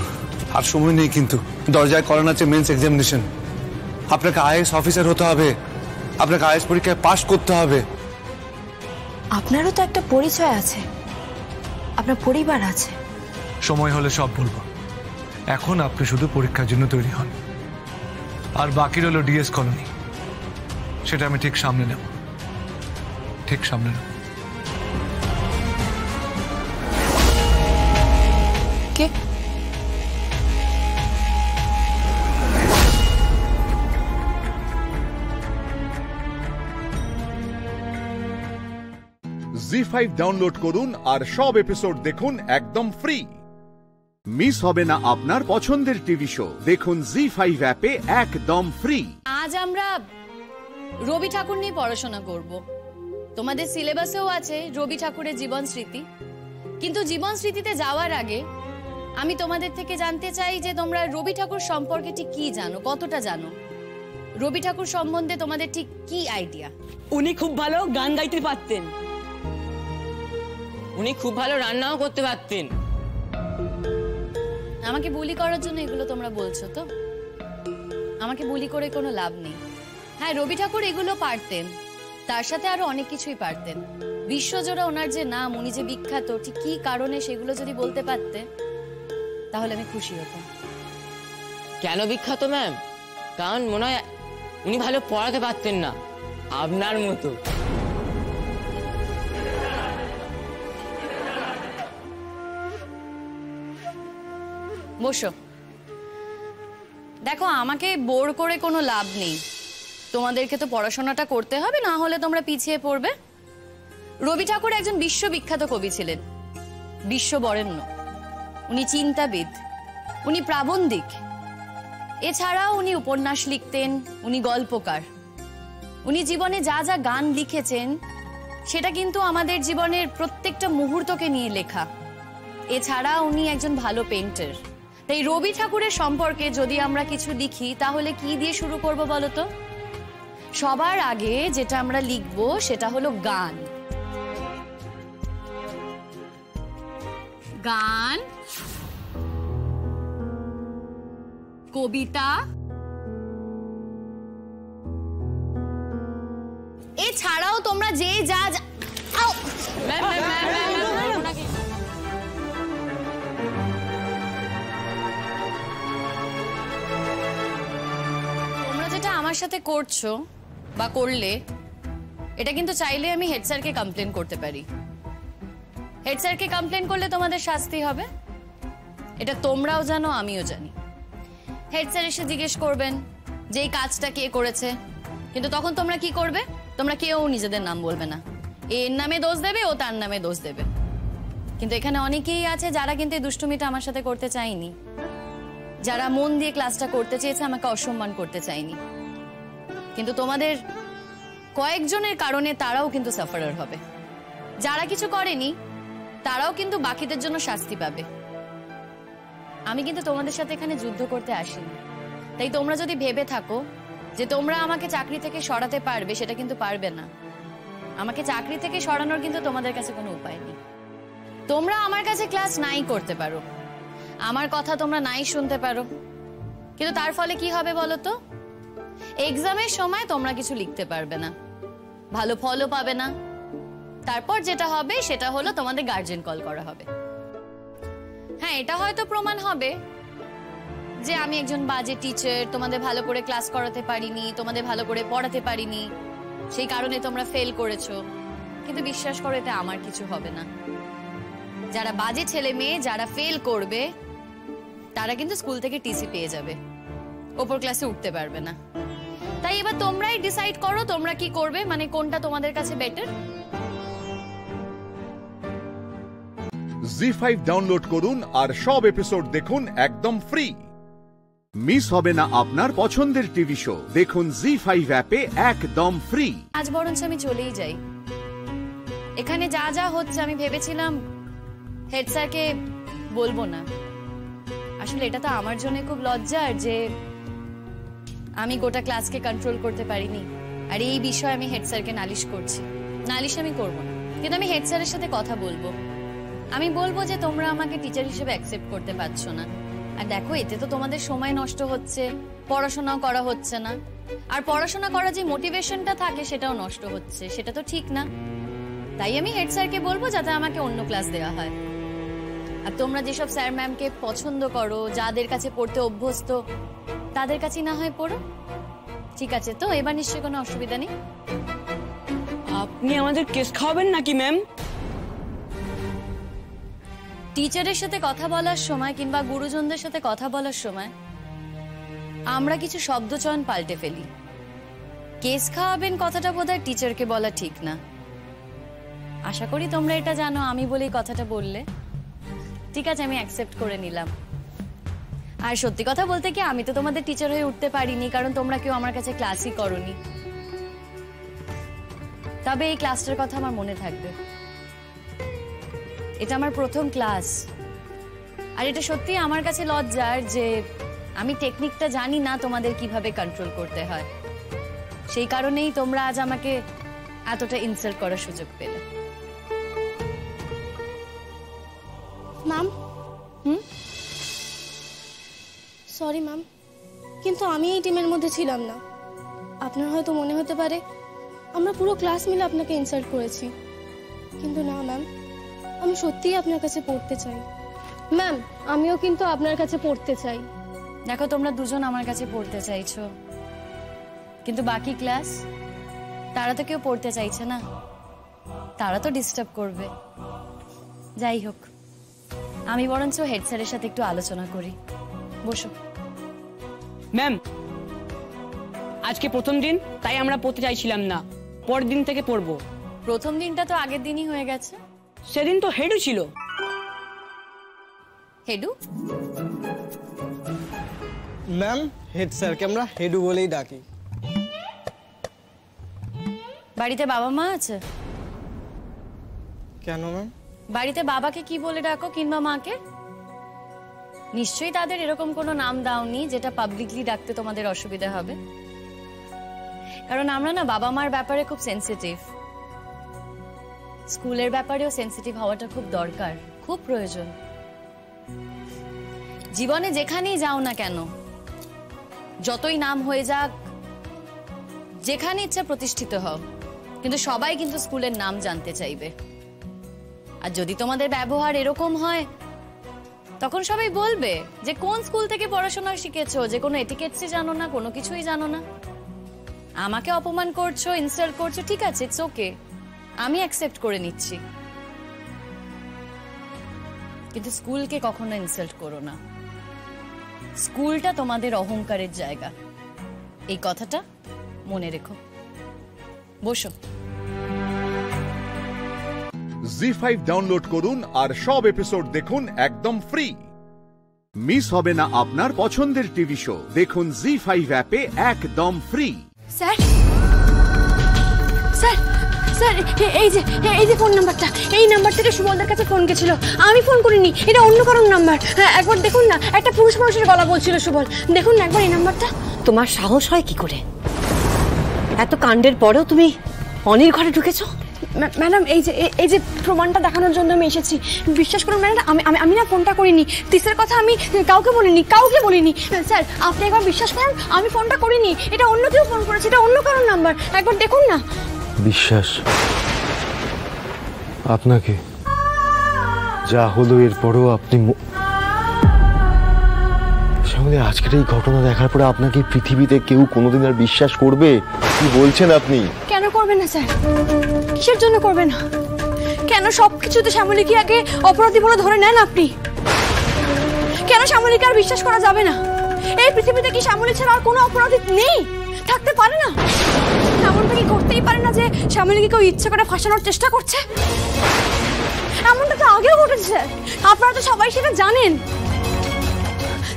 আর সময় নেই কিন্তু। দরজায় করানো আছে মেন্স এক্সামিনেশন। আপনাকে আইএএস অফিসার হতে হবে, আপনাকে আইএএস পরীক্ষায় পাশ করতে হবে। আপনারও তো একটা পরিচয় আছে, আপনার পরিবার আছে। সময় হলে সব বলবো, এখন আপনি শুধু পরীক্ষার জন্য তৈরি হন। আর বাকি রইল ডিএস কলোনি, সেটা আমি ঠিক সামনে নেব, ঠিক সামনে নেব। কে? জি5 ডাউনলোড করুন আর সব এপিসোড দেখুন একদম ফ্রি। মিস হবে না আপনার পছন্দের টিভি শো, দেখুন জি5 অ্যাপে একদম ফ্রি। আজ আমরা রবি ঠাকুর নিয়ে পড়াশোনা করব। তোমাদের সিলেবাসেও আছে রবি ঠাকুরের জীবন স্মৃতি। কিন্তু জীবন স্মৃতিতে যাওয়ার আগে আমি তোমাদের থেকে জানতে চাই যে তোমরা রবি ঠাকুর সম্পর্কে ঠিক কি জানো, কতটা জানো? রবি ঠাকুর সম্বন্ধে তোমাদের ঠিক কি আইডিয়া? উনি খুব ভালো গান গাইতে পারতেন, উনি খুব ভালো রান্নাও করতে পারতেন। আমাকে বুলি করার জন্য এগুলো তোমরা বলছো তো? আমাকে বুলি করে কোনো লাভ নেই। হ্যাঁ, রবি ঠাকুর এগুলো পারতেন, তার সাথে আরো অনেক কিছুই পারতেন। বিশ্বজোড়া ওনার যে নাম, উনি যে বিখ্যাত, ঠিক কি কারণে সেগুলো যদি বলতে পারতে তাহলে আমি খুশি হতাম। কেন বিখ্যাত ম্যাম? কারণ মনে হয় উনি ভালো পড়াতে পারতেন না, আপনার মতো। বসো। দেখো, আমাকে বোর করে কোনো লাভ নেই। তোমাদেরকে তো পড়াশোনাটা করতে হবে, না হলে তোমরা পিছিয়ে পড়বে। রবি ঠাকুর একজন বিশ্ববিখ্যাত কবি ছিলেন, বিশ্ববরেণ্য। উনি চিন্তাবিদ, উনি প্রাবন্ধিক, এছাড়াও উনি উপন্যাস লিখতেন, উনি গল্পকার। উনি জীবনে যা যা গান লিখেছেন সেটা কিন্তু আমাদের জীবনের প্রত্যেকটা মুহূর্তকে নিয়ে লেখা। এছাড়া উনি একজন ভালো পেইন্টার। তাই রবি ঠাকুরের সম্পর্কে যদি আমরা কিছু লিখি তাহলে কি দিয়ে শুরু করব বলো তো? সবার আগে যেটা আমরা লিখবো সেটা হলো গান। গান, কবিতা, এছাড়াও তোমরা যে যা আমার সাথে করছো বা করলে, এটা কিন্তু চাইলে আমি হেড স্যারকে কমপ্লেন করতে পারি। হেড স্যারকে কমপ্লেন করলে তোমাদের শাস্তি হবে, এটা তোমরাও জানো, আমিও জানি। হেড স্যার এসে জিজ্ঞেস করবেন যে এই কাজটা কে করেছে, কিন্তু তখন তোমরা কি করবে? তোমরা কেউ নিজেদের নাম বলবে না, এর নামে দোষ দেবে, ও তার নামে দোষ দেবে। কিন্তু এখানে অনেকেই আছে যারা কিন্তু এই দুষ্টুমিটা আমার সাথে করতে চায়নি, যারা মন দিয়ে ক্লাসটা করতে চেয়েছে, আমাকে অসম্মান করতে চায়নি। কিন্তু তোমাদের কয়েকজনের কারণে তারাও কিন্তু সাফারার হবে। যারা কিছু করেনি তারাও কিন্তু বাকিদের জন্য শাস্তি পাবে। আমি কিন্তু তোমাদের সাথে এখানে যুদ্ধ করতে আসিনি। তাই তোমরা যদি ভেবে থাকো যে তোমরা আমাকে চাকরি থেকে সরাতে পারবে, সেটা কিন্তু পারবে না। আমাকে চাকরি থেকে সরানোর কিন্তু তোমাদের কাছে কোনো উপায় নেই। তোমরা আমার কাছে ক্লাস নাই করতে পারো, আমার কথা তোমরা নাই শুনতে পারো, কিন্তু তার ফলে কি হবে বলো তো? এক্সামের সময় তোমরা কিছু লিখতে পারবে না, ভালো ফলও পাবে না। তারপর যেটা হবে সেটা হলো তোমাদের গার্জিয়ান কল করা হবে। হ্যাঁ, এটা হয়তো প্রমাণ হবে যে আমি একজন বাজে টিচার, তোমাদের ভালো করে ক্লাস করাতে পারিনি, তোমাদের ভালো করে পড়াতে পারিনি, সেই কারণে তোমরা ফেল করেছো। কিন্তু বিশ্বাস করো, এটা আমার কিছু হবে না। যারা বাজে ছেলে মেয়ে যারা ফেল করবে তারা কিন্তু স্কুল থেকে টিসি পেয়ে যাবে, ওপর ক্লাসে উঠতে পারবে না। তাই এবার তোমরাই ডিসাইড করো তোমরা কি করবে, মানে কোনটা তোমাদের কাছে বেটার। জি5 ডাউনলোড করুন আর সব এপিসোড দেখুন একদম ফ্রি। মিস হবে না আপনার পছন্দের টিভি শো, দেখুন জি5 অ্যাপে একদম ফ্রি। আজ বরঞ্চ আমি চলেই যাই। এখানে যা যা হচ্ছে আমি ভেবেছিলাম হেড স্যারকে বলবো না। আসলে এটা তো আমার জন্য খুব লজ্জার যে আমি গোটা ক্লাসকে কন্ট্রোল করতে পারিনি, আর এই বিষয়ে আমি হেড স্যারকে নালিশ করছি। নালিশ আমি করবো না, কিন্তু আমি হেড স্যারের সাথে কথা বলবো। আমি বলবো যে তোমরা আমাকে টিচার হিসেবে অ্যাকসেপ্ট করতে পারছো না। আর দেখো, এতে তো তোমাদের সময় নষ্ট হচ্ছে, পড়াশোনাও করা হচ্ছে না, আর পড়াশোনা করার যে মোটিভেশনটা থাকে সেটাও নষ্ট হচ্ছে, সেটা তো ঠিক না। তাই আমি হেড স্যারকে বলবো যাতে আমাকে অন্য ক্লাস দেওয়া হয়। আর তোমরা যেসব স্যার ম্যামকে পছন্দ করো, যাদের কাছে পড়তে অভ্যস্ত, তাদের কাছে না হয় পড়ো। ঠিক আছে তো? এবার নিশ্চয়ই কোনো অসুবিধা নেই। আপনি আমাদের কেস খাওয়াবেন নাকি ম্যাম? টিচারের সাথে কথা বলার সময় কিংবা গুরুজনদের সাথে কথা বলার সময় আমরা কিছু শব্দচয়ন পাল্টে ফেলি। কেস খাওয়াবেন কথাটা বোধহয় টিচারকে বলা ঠিক না। আশা করি তোমরা এটা জানো, আমি বলেই কথাটা বললে। ঠিক আছে, আমি অ্যাকসেপ্ট করে নিলাম। আর সত্যি কথা বলতে কি, আমি তো তোমাদের টিচার হয়ে উঠতে পারিনি, কারণ তোমরা কেউ আমার কাছে ক্লাসই করোনি। তবে এই ক্লাসটার কথা আমার মনে থাকবে। এটা আমার প্রথম ক্লাস, আর এটা সত্যি আমার কাছে লজ্জার যে আমি টেকনিকটা জানি না তোমাদের কিভাবে কন্ট্রোল করতে হয়। সেই কারণেই তোমরা আজ আমাকে এতটা ইনসাল্ট করার সুযোগ পেলে। ম্যাম, সরি ম্যাম, কিন্তু আমি এই টিমের মধ্যে ছিলাম না। আপনার হয়তো মনে হতে পারে আমরা পুরো ক্লাস মিলে আপনাকে ইনসাল্ট করেছি, কিন্তু না ম্যাম, আমি সত্যিই আপনার কাছে পড়তে চাই। ম্যাম, আমিও কিন্তু আপনার কাছে পড়তে চাই। দেখো, তোমরা দুজন আমার কাছে পড়তে চাইছো, কিন্তু বাকি ক্লাস তারা তো কেউ পড়তে চাইছে না, তারা তো ডিস্টার্ব করবে। যাই হোক, আমি বরঞ্চ হেড স্যারের সাথে একটু আলোচনা করি। বসো। ম্যাম, আজকে প্রথম দিন, তাই আমরা পড়তে চাইছিলাম না, পরের দিন থেকে পড়বো। প্রথম দিনটা তো আগের দিনই হয়ে গেছে। সেদিন তো হেডু ছিল। হেডু? ম্যাম, হেড স্যারকে আমরা হেডু বলেই ডাকি। বাড়িতে বাবা মা আছে? কেন ম্যাম? বাড়িতে বাবাকে কি বলে ডাকো কিংবা মাকে? নিশ্চয়ই তাদের এরকম কোনো নাম দাওনি যেটা পাবলিকলি ডাকতে তোমাদের অসুবিধা হবে। কারণ আমরা না বাবা মার ব্যাপারে খুব সেন্সিটিভ। স্কুলের ব্যাপারেও সেন্সিটিভ হওয়াটা খুব দরকার, খুব প্রয়োজন। জীবনে যেখানেই যাও না কেন, যতই নাম হয়ে যাক, যেখানে ইচ্ছা প্রতিষ্ঠিত হও, কিন্তু সবাই কিন্তু স্কুলের নাম জানতে চাইবে। আর যদি তোমাদের ব্যবহার এরকম হয়, তখন সবাই বলবে যে কোন স্কুল থেকে পড়াশোনা শিখেছো, যে কোনো এটিকেটসই জানো না, কোনো কিছুই জানো না। আমাকে অপমান করছো, ইনসাল্ট করছো, ঠিক আছে, ইটস ওকে, আমি অ্যাকসেপ্ট করে নিচ্ছি, কিন্তু স্কুলকে কখনো ইনসাল্ট করো না। স্কুলটা তোমাদের অহংকারের জায়গা, এই কথাটা মনে রেখো। বসো। জি5 ডাউনলোড করুন আর সব এপিসোড দেখুন একদম ফ্রি। মিস হবে না আপনার পছন্দের টিভি শো, দেখুন জি5 অ্যাপে একদম ফ্রি। স্যার, স্যার, স্যার, এই যে ফোন নাম্বারটা, এই নাম্বার থেকে সুবলদার কাছে ফোন গেছিল। আমি ফোন করিনি, এটা অন্য কারোর নাম্বার। একবার দেখুন না, একটা পুরুষ মানুষের গলা বলছিল সুবল। দেখুন না একবার এই নাম্বারটা। তোমার সাহস হয় কি করে? এত কাণ্ডের পরেও তুমি অনির ঘরে ঢুকেছো? ম্যাডাম, এই যে প্রমাণটা দেখানোর জন্য আমি এসেছি। বিশ্বাস করুন ম্যাডাম, আমি না ফোনটা করিনি। তিসের কথা আমি কাউকে বলিনি। স্যার, আপনি একবার বিশ্বাস করুন, আমি ফোনটা করিনি, এটা অন্য কেউ ফোন করেছে, এটা অন্য কারোর নাম্বার। একবার দেখুন না। বিশ্বাস আপনাকে যা হলো এরপরও আপনি শ্যামলী, আজকের এই ঘটনা দেখার পরে আপনাকে পৃথিবীতে কেউ কোনোদিন আর বিশ্বাস করবে? কি বলছেন আপনি? কেন করবে না স্যার? কিসের জন্য করবে না? কেন সবকিছুতে শ্যামলীকে আগে অপরাধী বলে ধরে নেন আপনি? কেন শ্যামলীকে আর বিশ্বাস করা যাবে না? এই পৃথিবীতে কি শ্যামলী ছাড়া আর কোনো অপরাধী নেই? থাকতে পারে না? এমনটা কি করতেই পারে না যে শ্যামলীকে কেউ ইচ্ছে করে ফাঁসানোর চেষ্টা করছে? এমনটা তো আগেও ঘটেছে স্যার, আপনারা তো সবাই সেটা জানেন।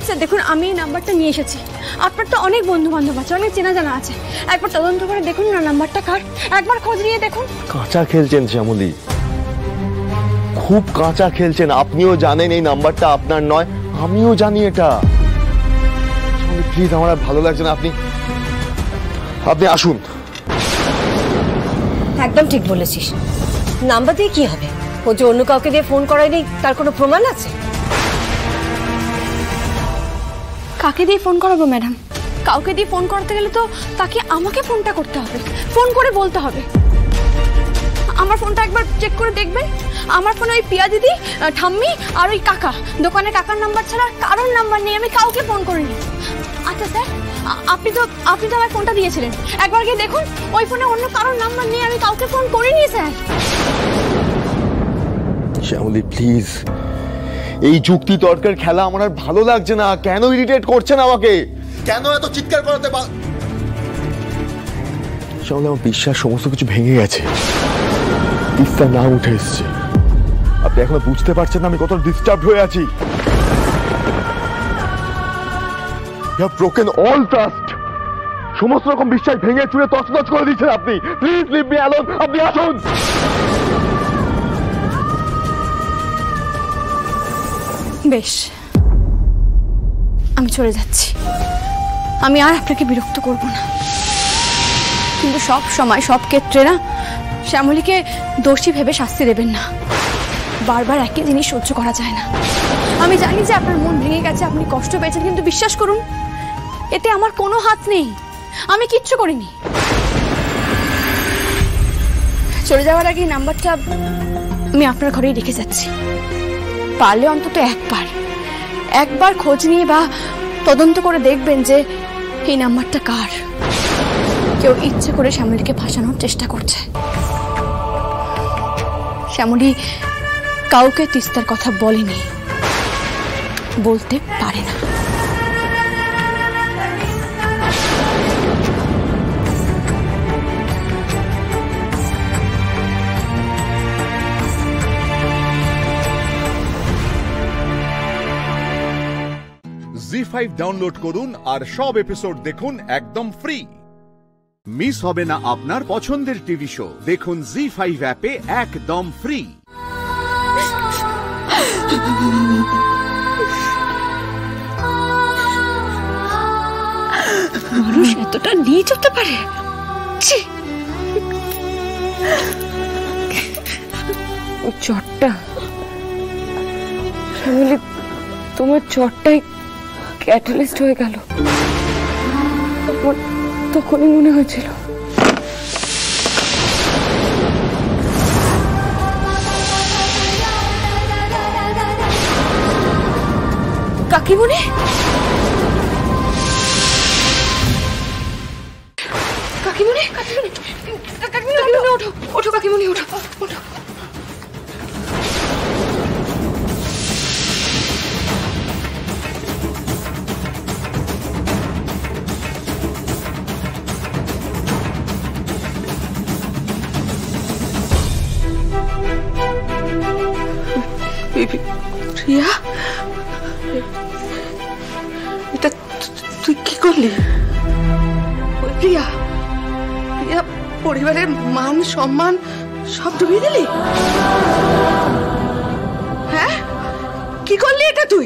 স্যার দেখুন, আমি এই নাম্বারটা নিয়ে এসেছি। আপনার তো অনেক বন্ধু বান্ধব আছে, অনেক চেনা জানা আছে, একবার তদন্ত করে দেখুন না নাম্বারটা কার, একবার খোঁজ নিয়ে দেখুন। কাঁচা খেলছেন শ্যামলী, খুব কাঁচা খেলছেন। আপনিও জানেন এই নাম্বারটা আপনার নয়, আমিও জানি এটা। প্লিজ, আমার আর ভালো লাগছে না, আপনি আসুন। একদম ঠিক বলেছিস। নাম্বার দিয়ে কি হবে? ও যে অন্য কাউকে দিয়ে ফোন করায়নি, তার কোনো প্রমাণ আছে? কাকে দিয়ে ফোন করাবো ম্যাডাম? কাউকে দিয়ে ফোন করতে গেলে তো তাকে আমাকে ফোনটা করতে হবে, ফোন করে বলতে হবে। আমার ফোনটা একবার চেক করে দেখবেন। আমার ফোনে ওই পিয়া দিদি, ঠাম্মি আর ওই কাকা, দোকানের কাকার নাম্বার ছাড়া কারোর নাম্বার নেই, আমি কাউকে ফোন করিনি। আচ্ছা স্যার, আপনি তো আমার ফোনটা দিয়েছিলেন, একবার গিয়ে দেখুন ওই ফোনে অন্য কারোর নাম্বার নেই, আমি কাউকে ফোন করিনি স্যার। শ্যামলী প্লিজ, এই যুক্তি তর্কের খেলা আমার আর ভালো লাগছে না। কেন ইরিটেট করছেন আমাকে? কেন এত চিৎকার করাতে? শ্যামলী, আমার বিশ্বাস সমস্ত কিছু ভেঙে গেছে, তিস্তার নাম উঠে এসছে। আপনি এখনো বুঝতে পারছেন না আমি কত ডিস্টার্ব হয়ে আছি। You have broken all trust. সমস্ত রকম বিশ্বাস ভেঙে চুরে তছনছ করে দিচ্ছেন আপনি। প্লিজ লিভ মি অ্যালোন, আপনি আসুন। বেশ, আমি চলে যাচ্ছি। আমি আর আপনাকে বিরক্ত করব না, কিন্তু সব সময় সব ক্ষেত্রে না শ্যামলীকে দোষী ভেবে শাস্তি দেবেন না। বারবার একই জিনিস সহ্য করা যায় না। আমি জানি যে আপনার মন ভেঙে গেছে, আপনি কষ্ট পেয়েছেন, কিন্তু বিশ্বাস করুন এতে আমার কোনো হাত নেই, আমি কিচ্ছু করিনি। চলে যাওয়ার আগে নাম্বারটা আমি আপনার ঘরেই রেখে যাচ্ছি। পারলে অন্তত একবার খোঁজ নিয়ে বা তদন্ত করে দেখবেন যে এই নাম্বারটা কার। কেউ ইচ্ছে করে শ্যামলীকে ফাঁসানোর চেষ্টা করছে। শ্যামলী কাউকে তিস্তার কথা বলেনি, বলতে পারে না। জি5 ডাউনলোড করুন আর সব এপিসোড দেখুন একদম ফ্রি। মিস হবে না আপনার পছন্দের টিভি শো, দেখুন জি5 অ্যাপে একদম ফ্রি। মানুষ এতটা নিচ হতে পারে? চটটা শ্যামলী, তোমার চটটাই ক্যাটালিস্ট হয়ে গেল। তখনই মনে হয়েছিল কাকিমুনি, কাকিমুনি, কাকিমুনি, কাকিমুনি, ওঠো, ওঠো কাকিমুনি, ওঠো, ওঠো। রিয়া, এটা তুই কি করলি? রিয়া, রিয়া, পরিবারের মান সম্মান সব ডুবিয়ে দিলি? হ্যাঁ, কি করলি এটা তুই?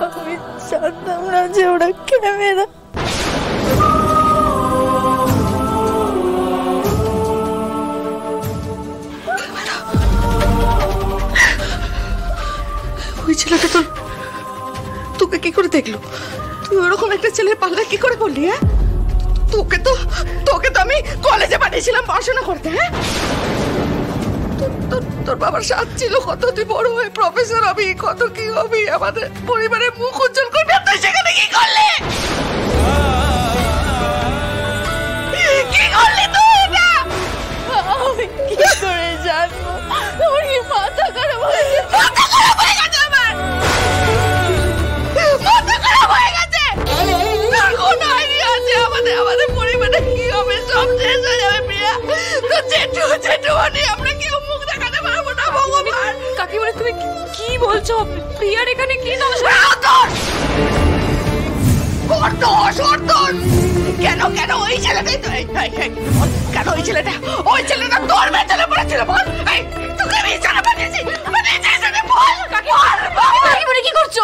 আমি জানতাম না যে ওরা ক্যামেরা। ওই ছেলেটা তোকে কি করে দেখলো? তুই ওরকম একটা ছেলের পাল্লা কি করে পড়লি? হ্যাঁ, তোকে তো আমি কলেজে পাঠিয়েছিলাম পড়াশোনা করতে। হ্যাঁ, তোর বাবার সাথ ছিল, কত তুই বড় হয়ে প্রফেসর হবি, কত কি হবি, আমাদের পরিবারের মুখ উজ্জ্বল করবি, তুই সেখানে কি করলি? কি করলি তুই এটা? আমি কি করে জানবো? আমার কি মাথা খারাপ হয়ে গেছে? মাথা খারাপ হয়ে গেছে আমার, মাথা খারাপ হয়ে গেছে। কোন আইডিয়া আছে আমাদের পরিবারে কি হবে? সব শেষ হয়ে যাবে প্রিয়া। তো জেঠু মানে আমরা কেউ মুখ দেখাতে পারবো না ভগবান। কাকিমণি তুমি কি বলছো? প্রিয়ার এখানে কি দোষ? কেন ওই ছেলেটাই তো, কেন ওই ছেলেটা তোর মেয়ে পড়েছিল বল? তোকে আমি জানা পাঠিয়েছি, বল কাকিমণি কি করছো?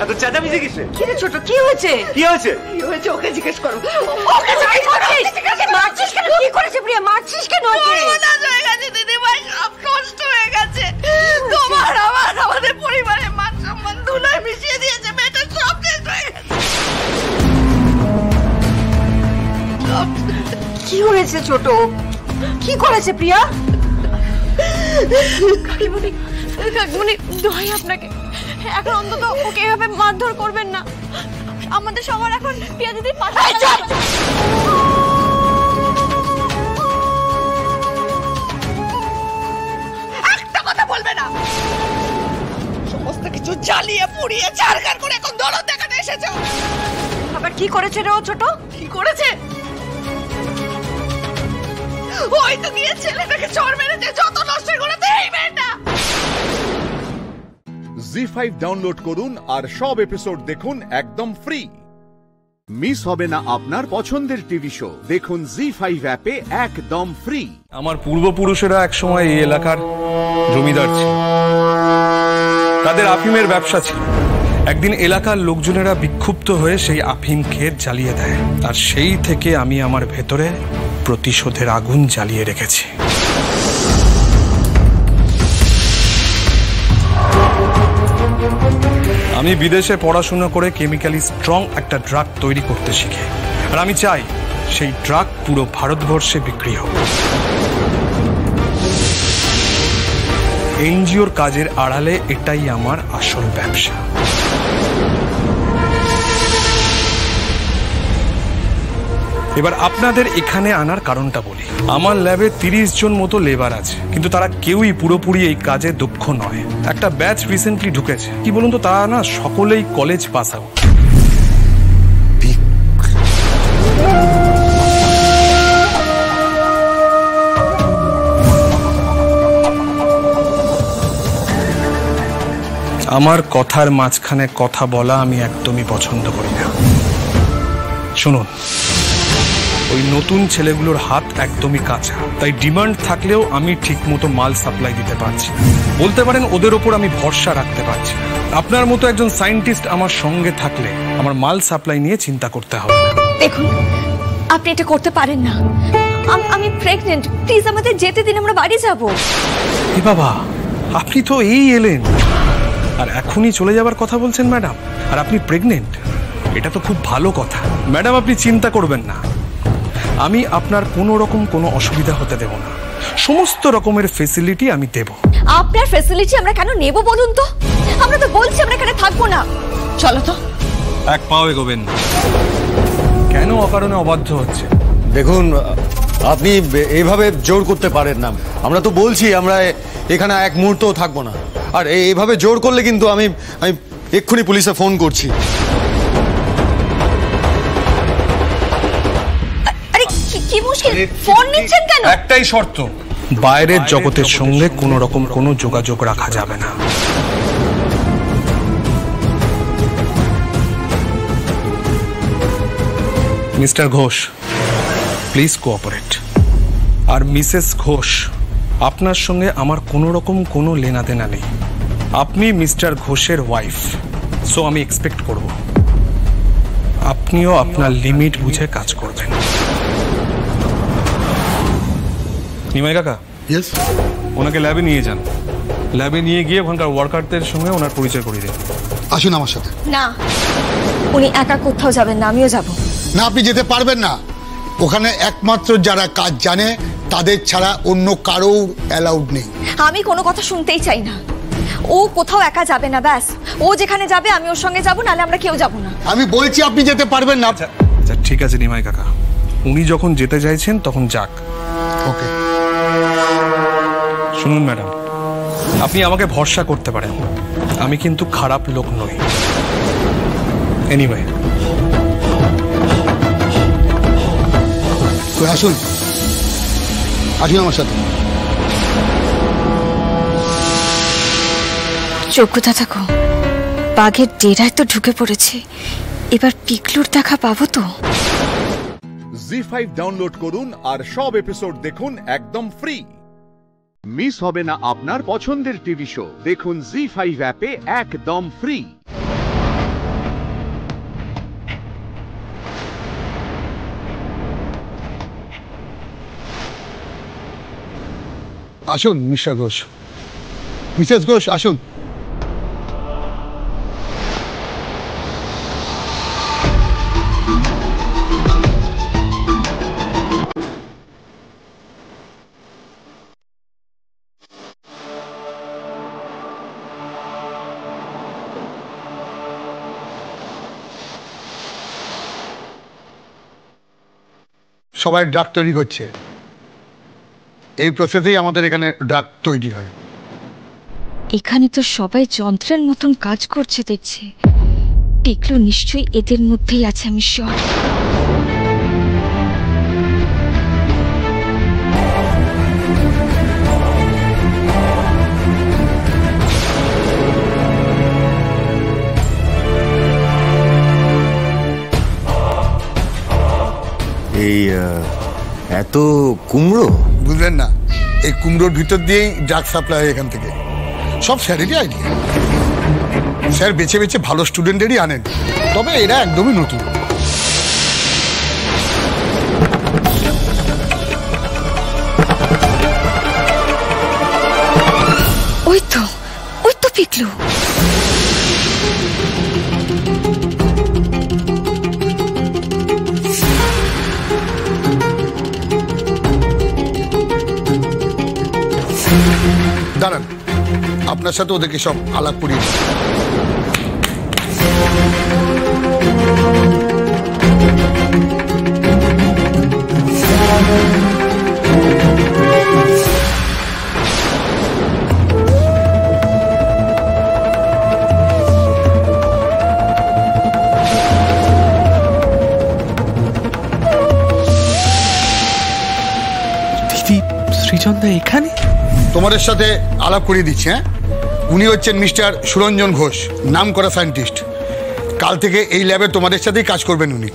এত চেঁচামেচি কিসে? কি রে ছোট, কি হয়েছে? কি হয়েছে? ওকে জিজ্ঞেস করো। মারছিস কেন? কি করেছে প্রিয়া? মারছিস কেন? সর্বনাশ হয়ে গেছে দিদি ভাই, সব নষ্ট হয়ে গেছে। তোমার আমাদের পরিবারে মান সম্মান ধুলায় মিশিয়ে দিয়েছে, মেয়েটা সব শেষ হয়ে গেছে। কি হয়েছে ছোট? কি করেছে প্রিয়া? কাকিমণি দোহাই আপনাকে, এখন অন্তত ওকে এভাবে মারধর করবেন না। আমাদের সবার এখন প্রিয়া দিদির পাশে। একটা কথা বলবে না, সমস্ত কিছু জ্বালিয়ে পুড়িয়ে ছাড়খাড় করে এখন দরদ দেখাতে এসেছো। আবার কি করেছে রে ও ছোট? কি করেছে? ওই তো গিয়ে ছেলেটাকে চড় মেরেছে, যত নষ্ট করেছে এই মেয়েটা। জি5 ডাউনলোড করুন আর সব এপিসোড দেখুন একদম ফ্রি। মিস হবে না আপনার পছন্দের টিভি শো, দেখুন জি5 অ্যাপে একদম ফ্রি। আমার পূর্বপুরুষেরা একসময় এই এলাকার জমিদার ছিল, তাদের আফিমের ব্যবসা ছিল। একদিন এলাকার লোকজনেরা বিক্ষুব্ধ হয়ে সেই আফিম ক্ষেত জ্বালিয়ে দেয়, আর সেই থেকে আমি আমার ভেতরে প্রতিশোধের আগুন জ্বালিয়ে রেখেছি। আমি বিদেশে পড়াশোনা করে কেমিক্যালি স্ট্রং একটা ড্রাগ তৈরি করতে শিখি, আর আমি চাই সেই ড্রাগ পুরো ভারতবর্ষে বিক্রি হোক। এনজিওর কাজের আড়ালে এটাই আমার আসল ব্যবসা। এবার আপনাদের এখানে আনার কারণটা বলি। আমার ল্যাবে 30 জন মতো লেবার আছে, কিন্তু তারা কেউই পুরোপুরি এই কাজে দক্ষ নয়। একটা ব্যাচ রিসেন্টলি ঢুকেছে, কি বলুন তো, তারা না সকলেই কলেজ পাস আউট। আমার কথার মাঝখানে কথা বলা আমি একদমই পছন্দ করি না। শুনুন, ওই নতুন ছেলেগুলোর হাত একদমই কাঁচা, তাই ডিমান্ড থাকলেও আমি ঠিকমতো মাল সাপ্লাই দিতে পারছি না। বলতে পারেন ওদের ওপর আমি ভরসা রাখতে পারছি না। আপনার মতো একজন সায়েন্টিস্ট আমার সঙ্গে থাকলে আমার মাল সাপ্লাই নিয়ে চিন্তা করতে হবে না। দেখুন, আপনি এটা করতে পারেন না। আমি প্রেগন্যান্ট, প্লিজ আমাদের যেতে দিন, আমরা বাড়ি যাব। এ বাবা, আপনি তো এই এলেন আর এখনই চলে যাবার কথা বলছেন ম্যাডাম, আর আপনি প্রেগনেন্ট? এটা তো খুব ভালো কথা। ম্যাডাম, আপনি চিন্তা করবেন না, আমি আপনার কোনো রকম কোনো অসুবিধা হতে দেব না। সমস্ত রকমের ফেসিলিটি আমি দেব। আপনার ফেসিলিটি আমরা কেন নেব বলুন তো? আমরা তো বলছি আমরা এখানে থাকবো না। চলো তো। এক পাও এগোবেন না। কেন অকারণে অবাধ্য হচ্ছে? দেখুন, আপনি এইভাবে জোর করতে পারেন না। আমরা তো বলছি আমরা এখানে এক মুহূর্তও থাকবো না, আর এইভাবে জোর করলে কিন্তু আমি এক্ষুনি পুলিশে ফোন করছি। আরে কি মুশকিল, ফোন নিচ্ছেন কেন? একটাই শর্ত, বাইরের জগতের সঙ্গে কোনো রকম কোনো যোগাযোগ রাখা যাবে না। Mister Ghosh, please cooperate. আর মিসেস ঘোষ, আপনার সঙ্গে আমার কোনো রকম কোনো লেনাদেনা নেই। আপনি মিস্টার ঘোষের ওয়াইফ, সো আমি এক্সপেক্ট করব আপনিও আপনার লিমিট বুঝে কাজ করবেন। নিমাই কাকা, ওনাকে ল্যাবে নিয়ে যান। ল্যাবে নিয়ে গিয়ে ওখানকার ওয়ার্কারদের সঙ্গে ওনার পরিচয় করিয়ে দেন। আসুন আমার সাথে। না, উনি একা কোথাও যাবেন না, আমিও যাব না। আপনি যেতে পারবেন না। ওখানে একমাত্র যারা কাজ জানে তাদের ছাড়া অন্য কারো অ্যালাউড নেই। আমি কোনো কথা শুনতেই চাই না। ও কোথাও একা যাবে না, ব্যাস। ও যেখানে যাবে আমি ওর সঙ্গে যাবো, নাহলে আমরা কেউ যাব না। আমি বলছি আপনি যেতে পারবেন না। আচ্ছা ঠিক আছে নিমাই কাকা, উনি যখন যেতে চাইছেন তখন যাক। ওকে। শুনুন ম্যাডাম, আপনি আমাকে ভরসা করতে পারেন, আমি কিন্তু খারাপ লোক নই। এনিওয়ে আসুন, আসুন আমার সাথে। যোগ্যতা থাকো, বাঘের ডেরায় তো ঢুকে পড়েছি, এবার পিকলুর দেখা পাবো তো। জি5 ডাউনলোড করুন আর সব এপিসোড দেখুন একদম ফ্রি। মিস হবে না আপনার পছন্দের টিভি শো, দেখুন জি5 অ্যাপে একদম ফ্রি। আসুন মিস্টার ঘোষ, মিসেস ঘোষ আসুন। সবাই ড্রাগ তৈরি করছে, এই প্রসেসেই আমাদের এখানে ড্রাগ তৈরি হয়। এখানে তো সবাই যন্ত্রের মতন কাজ করছে দেখছি, পিকলু নিশ্চয়ই এদের মধ্যেই আছে, আমি শিওর। এই এত কুমড়ো বুঝলেন না, এই কুমড়োর ভিতর দিয়েই ড্রাগ সাপ্লাই হয় এখান থেকে। সব স্যারেরই আইডিয়া। স্যার বেছে বেছে ভালো স্টুডেন্টেরই আনেন, তবে এরা একদমই নতুন। ওই তো পিকলু। দাঁড়ান, আপনার সাথে ওদেরকে সব আলাপ করিয়ে দিদি, শ্রীচন্দা এখানে? তোমাদের সাথে আলাপ করিয়ে দিচ্ছি। হ্যাঁ, উনি হচ্ছেন মিস্টার সুরঞ্জন ঘোষ, নাম করা সায়েন্টিস্ট। কাল থেকে এই ল্যাবে তোমাদের সাথেই কাজ করবেন উনি।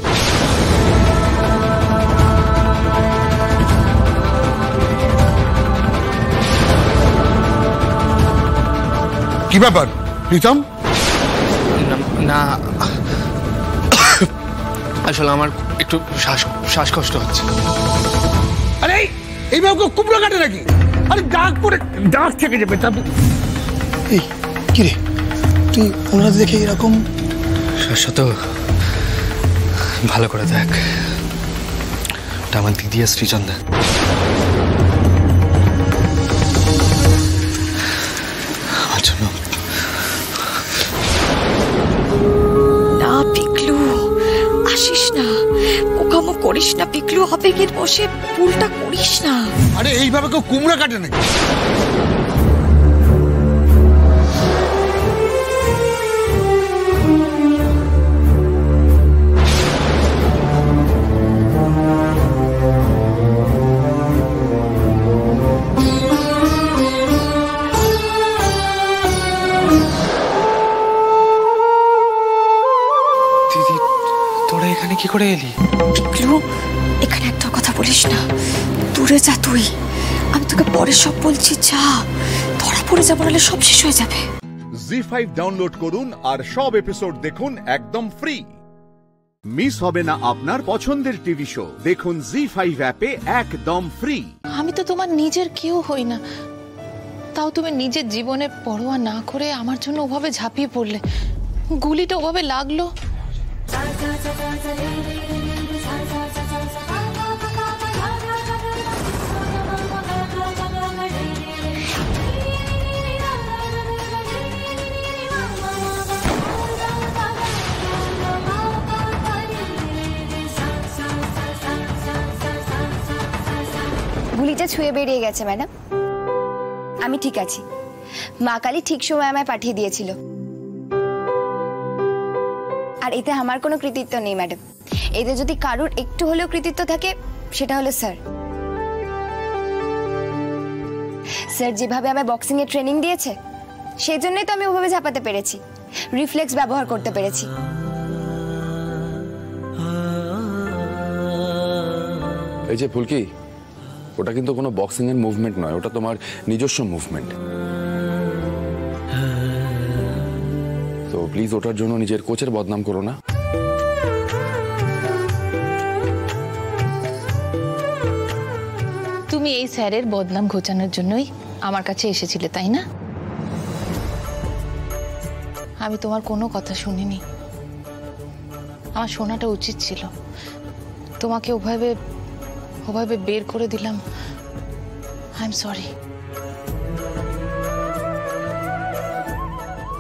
কি ব্যাপার প্রীতম? না আসলে আমার একটু শ্বাসকষ্ট হচ্ছে। আরে এইভাবে কুমড়ো কাটে নাকি? আরে দাগ পরে দাগ থেকে যাবে। এই কি রে, তুই ওনারা দেখে এরকম? শাশ্বত ভালো করে দেখ, ওটা আমার দিদি আর শ্রীচন্দা। আমার জন্য না পিকলু, আসিস না, ওকামো করিস না পিকলু, আবেগের বসে ভুলটা করিস না। আরে এইভাবে কেউ কুমড়ো কাটে নাকি? দিদি, তোরা এখানে কি করে এলি? পিকলু, এখানে একটা কথা বলিস না, দূরে যা তুই। আমি তোকে পরে সব বলছি, যা, ধরা পড়ে যাবো, নাহলে সব শেষ হয়ে যাবে। জি5 ডাউনলোড করুন আর সব এপিসোড দেখুন একদম ফ্রি। মিস হবে না আপনার পছন্দের টিভি শো, দেখুন জি5 অ্যাপে একদম ফ্রি। আমি তো তোমার নিজের কেউ হই না, তাও তুমি নিজের জীবনে পরোয়া না করে আমার জন্য ওভাবে ঝাঁপিয়ে পড়লে, গুলিটা ওভাবে লাগলো। গুলিটা ছুঁয়ে বেরিয়ে গেছে ম্যাডাম। আমি ঠিক আছি, মা কালী ঠিক সময় আমায় পাঠিয়ে দিয়েছিল। আর এতে আমার কোনো কৃতিত্ব নেই ম্যাডাম। এতে যদি কারোর একটু হলেও কৃতিত্ব থাকে সেটা হলো স্যার। স্যার যেভাবে আমায় বক্সিং এর ট্রেনিং দিয়েছে সেই জন্যই তো আমি ওভাবে ঝাঁপাতে পেরেছি, রিফ্লেক্স ব্যবহার করতে পেরেছি। এই যে ফুলকি, ওটা কিন্তু কোনো বক্সিং এর মুভমেন্ট নয়, ওটা তোমার নিজস্ব মুভমেন্ট। তো প্লিজ ওটার জন্য নিজের কোচের বদনাম করো না। তুমি এই স্যারের বদনাম ঘোচানোর জন্যই আমার কাছে এসেছিলে, তাই না? আমি তোমার কোনো কথা শুনিনি। আমার শোনাটা উচিত ছিল। তোমাকে ওভাবে বের করে দিলাম। I am sorry.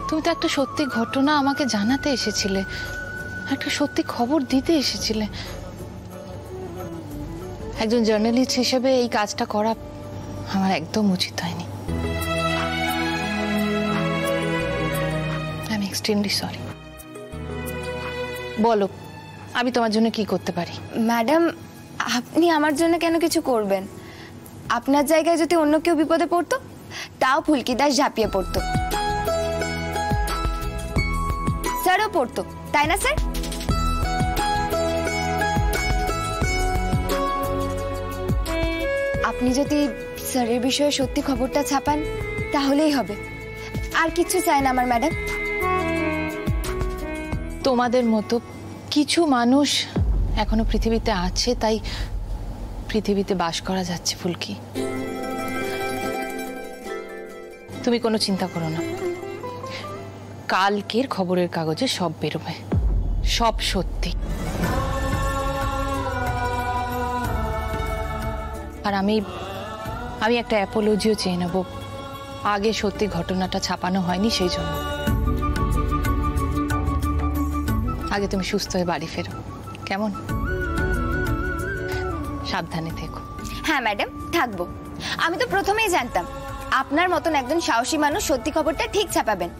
তুমি তো একটা সত্যি ঘটনা আমাকে জানাতে এসেছিলে, একটা সত্যি খবর দিতে এসেছিলে। একজন জার্নালিস্ট হিসেবে এই কাজটা করা আমার একদম উচিত হয়নি। I am extremely sorry. বলো, আমি তোমার জন্য কি করতে পারি? ম্যাডাম, আপনি আমার জন্য কেন কিছু করবেন? আপনার জায়গায় যদি অন্য কেউ বিপদে পড়তো তাও ফুলকি দাস ঝাঁপিয়ে পড়তো। স্যারও পড়তো, তাই না স্যার? আপনি যদি স্যারের বিষয়ে সত্যি খবরটা ছাপান তাহলেই হবে, আর কিছু চাই না আমার ম্যাডাম। তোমাদের মতো কিছু মানুষ এখনো পৃথিবীতে আছে, তাই পৃথিবীতে বাস করা যাচ্ছে ফুলকি। তুমি কোনো চিন্তা করো না, কালকের খবরের কাগজে সব বেরোবে, সব সত্যি। আর আমি একটা অ্যাপোলজিও চেয়ে নেব, আগে সত্যি ঘটনাটা ছাপানো হয়নি সেই জন্য। আগে তুমি সুস্থ হয়ে বাড়ি ফেরো, কেমন? সাবধানে থেকো। হ্যাঁ ম্যাডাম, থাকবো। আমি তো প্রথমেই জানতাম আপনার মতন একজন সাহসী মানুষ সত্যি খবরটা ঠিক ছাপাবেন।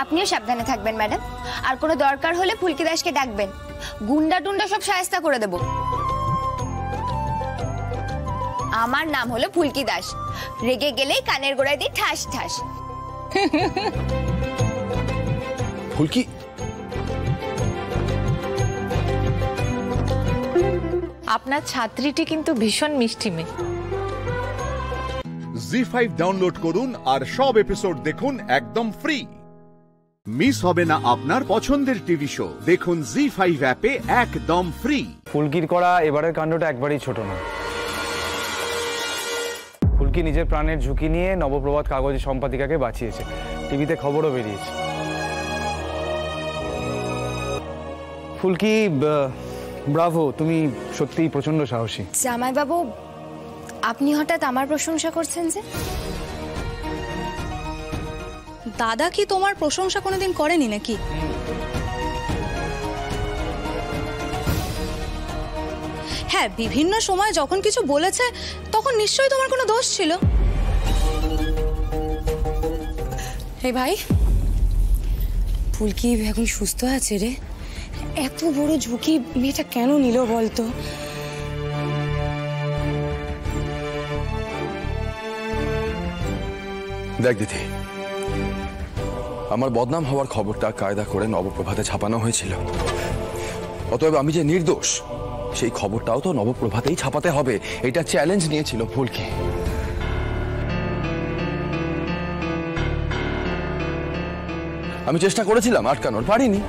আপনিও সাবধানে থাকবেন ম্যাডাম। আর কোনো দরকার হলে ফুলকি দাসকে ডাকবেন, গুন্ডা টুন্ডা সব সাহায্য করে দেব। আমার নাম হলো ফুলকি দাস, রেগে গেলেই কানের গোড়ায় দিয়ে ঠাস ঠাস। ফুলকি, আপনার ছাত্রীটি কিন্তু ভীষণ মিষ্টি মেয়ে। জি5 ডাউনলোড করুন আর সব এপিসোড দেখুন একদম ফ্রি। মিস হবে না আপনার পছন্দের টিভি শো, দেখুন জি5 অ্যাপে একদম ফ্রি। ফুলকির করা এবারের কাণ্ডটা একবারই ছোট না। ফুলকি নিজের প্রাণের ঝুঁকি নিয়ে নবপ্রভাত কাগজের সম্পাদিকাকে বাঁচিয়েছে, টিভিতে খবরও বেরিয়েছে। ফুলকি, ব্রাভো, তুমি সত্যিই প্রচন্ড সাহসী। জামাইবাবু, আপনি হঠাৎ আমার প্রশংসা করছেন যে? দাদা কি তোমার প্রশংসা কোনোদিন করেনি নাকি? হ্যাঁ, বিভিন্ন সময় যখন কিছু বলেছে তখন নিশ্চয়ই তোমার কোনো দোষ ছিল। এই ভাই, ফুলকি এখন সুস্থ আছে রে। এত বড় ঝুঁকি মেয়েটা কেন নিল বলতো? দেখ দিদি, আমার বদনাম হওয়ার খবরটা কায়দা করে নবপ্রভাতে ছাপানো হয়েছিল, অতএব আমি যে নির্দোষ সেই খবরটাও তো নবপ্রভাতেই ছাপাতে হবে, এটা চ্যালেঞ্জ নিয়েছিল ফুলকি। আমি চেষ্টা করেছিলাম আটকানোর, পারিনি।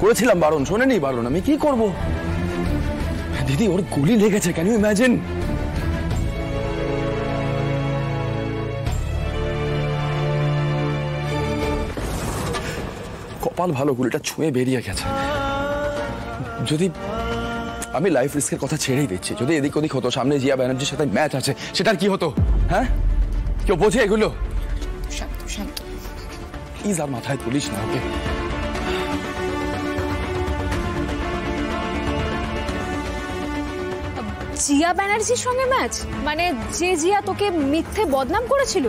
করেছিলাম বারণ, শোনেনি বারণ। আমি কি করব দিদি? ওর গুলি লেগেছে, ক্যান ইউ ইমাজিন? কপাল ভালো গুলিটা ছুঁয়ে বেরিয়ে গেছে। যদি আমি লাইফ রিস্কের কথা ছেড়েই দিচ্ছি, যদি এদিক ওদিক হতো, সামনে জিয়া ব্যানার্জির সাথে ম্যাচ আছে, সেটার কি হতো? হ্যাঁ, কেউ বোঝে এগুলো? শান্ত শান্ত প্লিজ আর মাথায় তুলিস না ওকে। জিয়া ব্যানার্জির সঙ্গে ম্যাচ? মানে যে জিয়া তোকে মিথ্যে বদনাম করেছিল?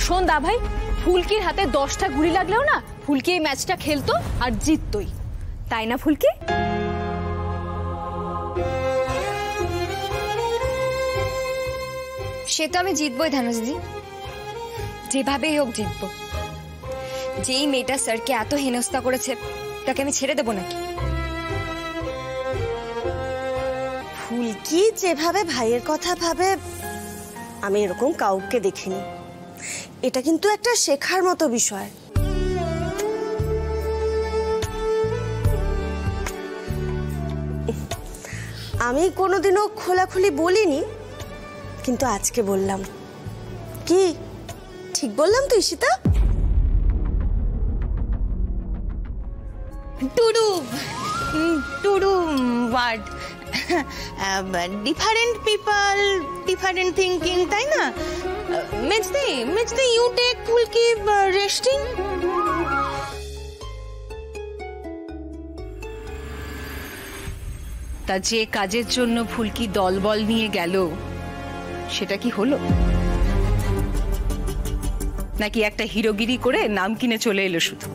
শোন দা ভাই, ফুলকির হাতে 10টা গুলি লাগলেও না ফুলকি এই ম্যাচটা খেলতো আর জিততই, তাই না ফুলকি? সে তো আমি জিতবই ধানুষদি, যেভাবেই হোক জিতবো। যেই মেয়েটা স্যারকে এত হেনস্থা করেছে তাকে আমি ছেড়ে দেবো নাকি? ফুলকি যেভাবে ভাইয়ের কথা ভাবে আমি এরকম কাউকে দেখিনি। এটা কিন্তু একটা শেখার মতো বিষয়। আমি কোনোদিনও খোলাখুলি বলিনি, কিন্তু আজকে বললাম। কি ঠিক বললাম তো ঈশিতা? টুডু ওয়ার্ড, ডিফারেন্ট পিপল, ডিফারেন্ট থিঙ্কিং, তাই না? মেজদি ইউ টেক ফুলকি রেস্টিং। তা যে কাজের জন্য ফুলকি দলবল নিয়ে গেল সেটা কি হলো, নাকি একটা হিরোগিরি করে নাম কিনে চলে এলো শুধু?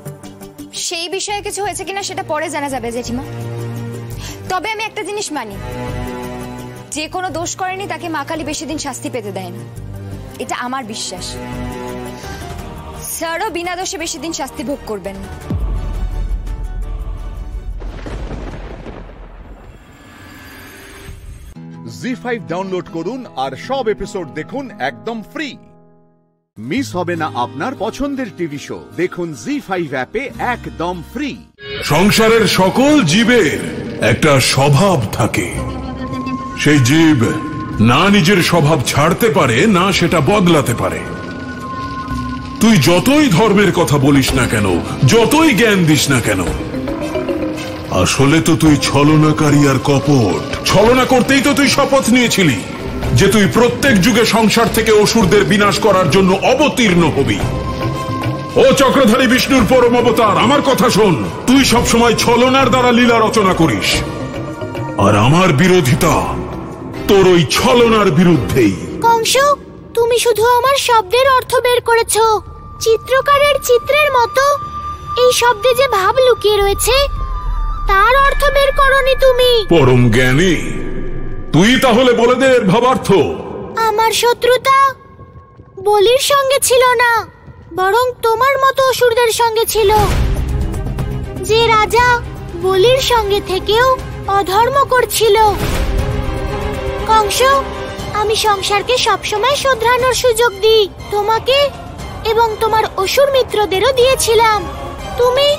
সেই বিষয়ে কিছু হয়েছে কিনা সেটা পরে জানা যাবে জেঠিমা। তবে আমি একটা জিনিস মানি, যে কোনো দোষ করেনি তাকে মা কালী বেশি দিন শাস্তি পেতে দেয় না, এটা আমার বিশ্বাস। স্যারও বিনা দোষে বেশি দিন শাস্তি ভোগ করবেন না। জি5 ডাউনলোড করুন আর সব এপিসোড দেখুন একদম ফ্রি। মিস হবে না আপনার পছন্দের টিভি শো, দেখুন জি5 অ্যাপে একদম ফ্রি। সংসারের সকল জীবের একটা স্বভাব থাকে, সেই জীব না নিজের স্বভাব ছাড়তে পারে না সেটা বদলাতে পারে। তুই যতই ধর্মের কথা বলিস না কেন, যতই জ্ঞান দিস না কেন, আসলে তো তুই ছলনাকারী আর কপট। ছলনা করতেই তো তুই শপথ নিয়েছিলি যে তুই প্রত্যেক যুগে সংসার থেকে অসুরদের বিনাশ করার জন্য অবতীর্ণ হবি। ও চক্রধারী বিষ্ণুর পরম অবতার, আমার কথা শোন। তুই সবসময় ছলনার দ্বারা লীলা রচনা করিস, আর আমার বিরোধিতা তোর ওই ছলনার বিরুদ্ধেই। কংস, তুমি শুধু আমার শব্দের অর্থ বের করেছো, চিত্রকারের চিত্রের মতো এই শব্দে যে ভাব লুকিয়ে রয়েছে তার অর্থ বের করনি তুমি। পরম জ্ঞানী, তুই তাহলে বলে দে এর ভাবার্থ। আমার শত্রুতা বলির সঙ্গে ছিল না, বরং তোমার মতো অসুরদের সঙ্গে ছিল, যে রাজা বলির সঙ্গে থেকেও অধর্ম করছিল। কংস, আমি সংসারকে সবসময় শোধরানোর সুযোগ দিই, তোমাকে এবং তোমার অসুর মিত্রদেরও দিয়েছিলাম। তুমি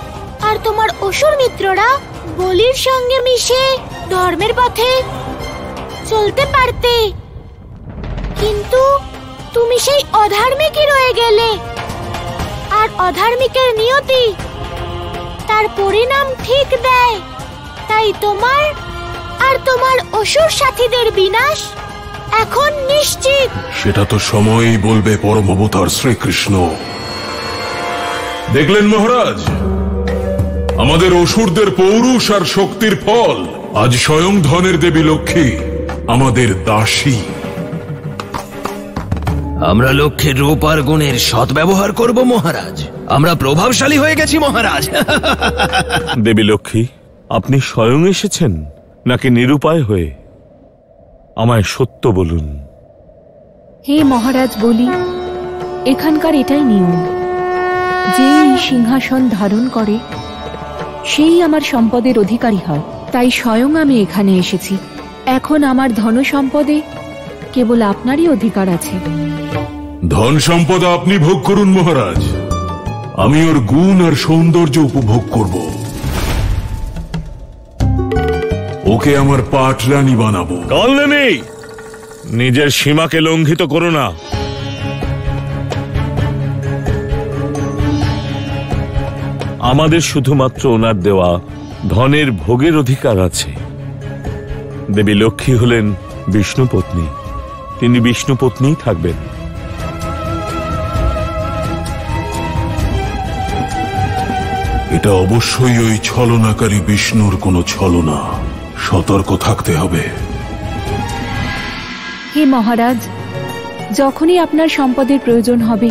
আর তোমার অসুর মিত্ররা বলির সঙ্গে মিশে ধর্মের পথে চলতে পারতে, কিন্তু তুমি সেই অধার্মিকই রয়ে গেলে। আর অধার্মিকের নিয়তি তার পরিণাম ঠিক দেয়, তাই তোমার আর তোমার অসুর সাথীদের বিনাশ এখন নিশ্চিত। সেটা তো সময়ই বলবে পরম অবতার শ্রীকৃষ্ণ। দেখলেন মহারাজ, আমাদের অসুরদের পৌরুষ আর শক্তির ফল আজ স্বয়ং ধনের দেবী লক্ষ্মী আমাদের দাসী। আমরা লক্ষ্মীর রূপ আর গুণের সদ্ব্যবহার করব মহারাজ। আমরা প্রভাবশালী হয়ে গেছি মহারাজ। দেবী লক্ষ্মী, আপনি স্বয়ং এসেছেন নাকি নিরুপায় হয়ে? আমায় সত্য বলুন। হে মহারাজ, বলি, এখানকার এটাই নিয়ম, যে এই সিংহাসন ধারণ করে সেই আমার সম্পদের অধিকারী হয়। তাই স্বয়ং আমি এখানে এসেছি। এখন আমার ধন সম্পদে কেবল আপনারই অধিকার আছে। ধন সম্পদ আপনি ভোগ করুন মহারাজ, আমি ওর গুণ আর সৌন্দর্য উপভোগ করব। ওকে আমার পাটরানী বানাবো। কল্যাণী, নিজের সীমাকে লঙ্ঘিত করো না। আমাদের শুধুমাত্র ওনার দেওয়া ধনের ভোগের অধিকার আছে। দেবী লক্ষ্মী হলেন বিষ্ণু পত্নী, তিনি বিষ্ণু পত্নীই থাকবেন। এটা অবশ্যই ওই ছলনাকারী বিষ্ণুর কোনো ছলনা, সতর্ক থাকতে হবে। হে মহারাজ, যখনই আপনার সম্পদের প্রয়োজন হবে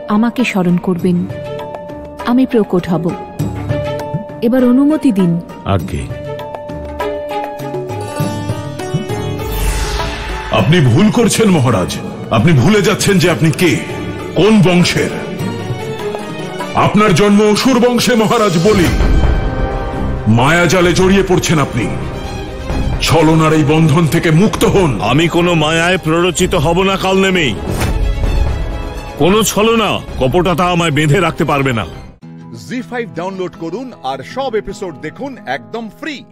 আমাকে স্মরণ করবেন, আমি প্রকট হব। এবার অনুমতি দিন। আজ্ঞে। আপনি ভুল করছেন মহারাজ, আপনি ভুলে যাচ্ছেন যে আপনি কে, কোন বংশের। আপনার জন্ম অসুর বংশে মহারাজ বলি। মায়াজালে জড়িয়ে পড়ছেন আপনি, ছলনার এই বন্ধন থেকে মুক্ত হন। আমি কোনো মায়ায় প্ররোচিত হব না কাল নেমেই। কোনো ছলনা কপটতা আমায় বেঁধে রাখতে পারবে না। জি5 ডাউনলোড করুন আর সব এপিসোড দেখুন একদম ফ্রি।